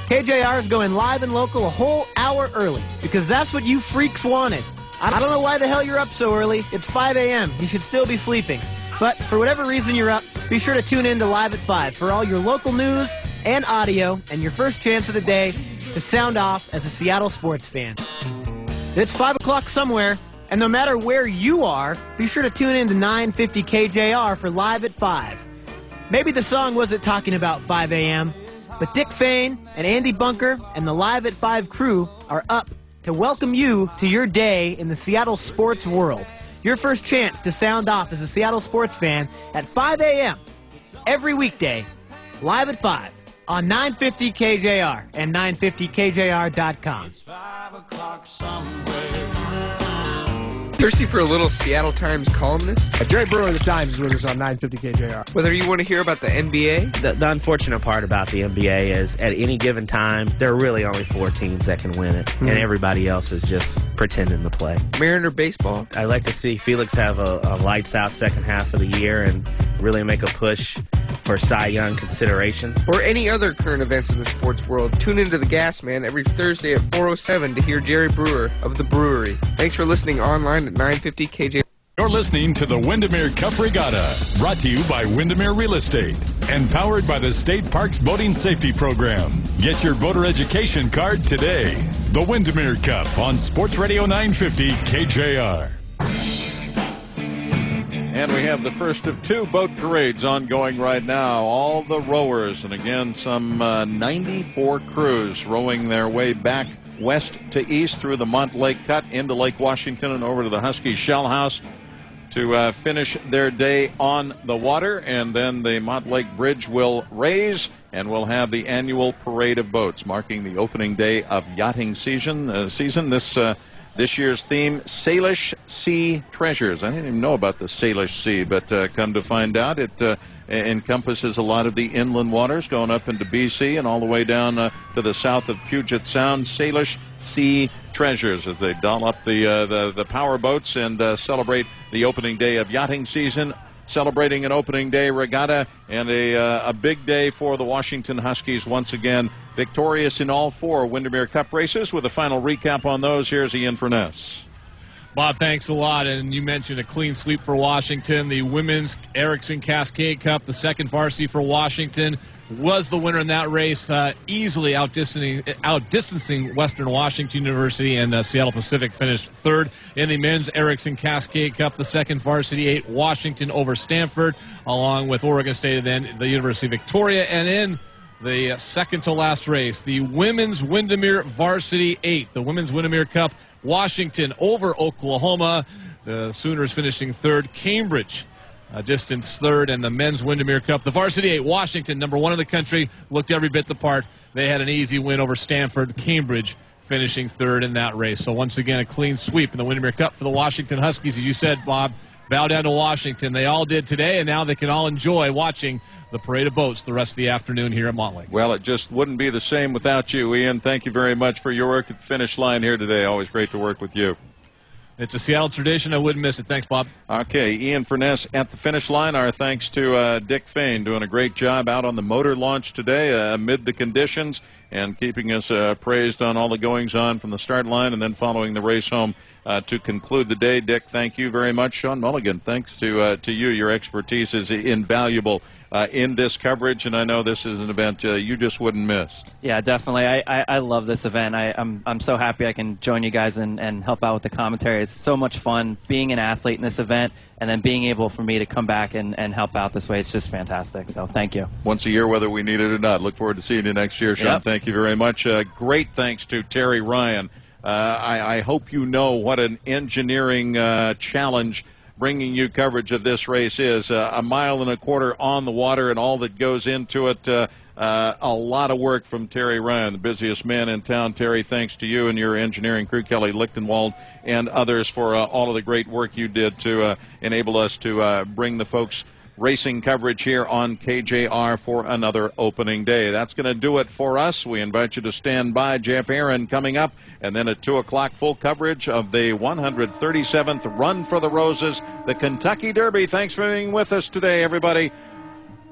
KJR is going live and local a whole hour early, because that's what you freaks wanted. I don't know why the hell you're up so early. It's 5 a.m. You should still be sleeping. But for whatever reason you're up, be sure to tune in to Live at 5 for all your local news and audio, and your first chance of the day to sound off as a Seattle sports fan. It's 5 o'clock somewhere, and no matter where you are, be sure to tune in to 950 KJR for Live at 5. Maybe the song wasn't talking about 5 a.m., but Dick Fain and Andy Bunker and the Live at 5 crew are up to welcome you to your day in the Seattle sports world. Your first chance to sound off as a Seattle sports fan at 5 a.m. every weekday, live at 5 on 950 KJR and 950KJR.com. Thirsty for a little Seattle Times columnist? Jerry Brewer of the Times is with us on 950 KJR. Whether you want to hear about the NBA? The unfortunate part about the NBA is at any given time, there are really only 4 teams that can win it, and everybody else is just pretending to play. Mariner baseball? I'd like to see Felix have a lights-out second half of the year and really make a push for Cy Young consideration. Or any other current events in the sports world. Tune into The Gas Man every Thursday at 4:07 to hear Jerry Brewer of The Brewery. Thanks for listening online at 950 KJ. You're listening to the Windermere Cup Regatta, brought to you by Windermere Real Estate and powered by the State Parks Boating Safety Program. Get your boater education card today. The Windermere Cup on Sports Radio 950 KJR. And we have the first of 2 boat parades ongoing right now. All the rowers, and again, some 94 crews rowing their way back west to east through the Mont Lake Cut into Lake Washington and over to the Husky Shell House to finish their day on the water. And then the Mont Lake Bridge will raise, and we'll have the annual parade of boats marking the opening day of yachting season. This year's theme, Salish Sea Treasures. I didn't even know about the Salish Sea, but come to find out, it encompasses a lot of the inland waters going up into BC and all the way down to the south of Puget Sound. Salish Sea Treasures, as they doll up the power boats and celebrate the opening day of yachting season, celebrating an opening day regatta and a big day for the Washington Huskies once again. Victorious in all 4 Windermere Cup races. With a final recap on those, here's Ian Furness. Bob, thanks a lot. And you mentioned a clean sweep for Washington. The Women's Erickson Cascade Cup, the second varsity for Washington, was the winner in that race, easily outdistancing Western Washington University, and Seattle Pacific finished third. In the Men's Erickson Cascade Cup, the second varsity 8, Washington over Stanford, along with Oregon State and then the University of Victoria. And in the second to last race, the Women's Windermere Varsity 8, the Women's Windermere Cup, Washington over Oklahoma. The Sooners finishing third. Cambridge distance third, and the Men's Windermere Cup, the Varsity 8, Washington, number 1 in the country, looked every bit the part. They had an easy win over Stanford. Cambridge finishing third in that race. So once again, a clean sweep in the Windermere Cup for the Washington Huskies. As you said, Bob, bow down to Washington. They all did today, and now they can all enjoy watching the parade of boats the rest of the afternoon here at Mont Lake. Well, it just wouldn't be the same without you, Ian. Thank you very much for your work at the finish line here today. Always great to work with you. It's a Seattle tradition. I wouldn't miss it. Thanks, Bob. Okay, Ian Furness at the finish line. Our thanks to Dick Fain, doing a great job out on the motor launch today amid the conditions and keeping us praised on all the goings-on from the start line and then following the race home to conclude the day. Dick, thank you very much. Sean Mulligan, thanks to you. Your expertise is invaluable in this coverage, and I know this is an event you just wouldn't miss. Yeah, definitely. I love this event. I'm so happy I can join you guys and help out with the commentary. It's so much fun being an athlete in this event, and then being able for me to come back and help out this way. It's just fantastic. So thank you. Once a year, whether we need it or not. Look forward to seeing you next year, Sean. Yep. Thank you very much. Great thanks to Terry Ryan. I hope you know what an engineering challenge bringing you coverage of this race is. A mile and a quarter on the water and all that goes into it. A lot of work from Terry Ryan, the busiest man in town. Terry, thanks to you and your engineering crew, Kelly Lichtenwald, and others for all of the great work you did to enable us to bring the folks racing coverage here on KJR for another opening day. That's going to do it for us. We invite you to stand by. Jeff Aaron coming up, and then at 2 o'clock, full coverage of the 137th Run for the Roses, the Kentucky Derby. Thanks for being with us today, everybody.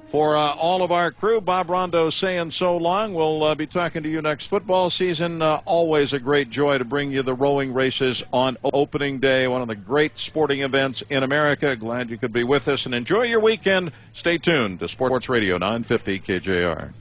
For all of our crew, Bob Rondo saying so long. We'll be talking to you next football season. Always a great joy to bring you the rowing races on opening day, one of the great sporting events in America. Glad you could be with us, and enjoy your weekend. Stay tuned to Sports Radio 950 KJR.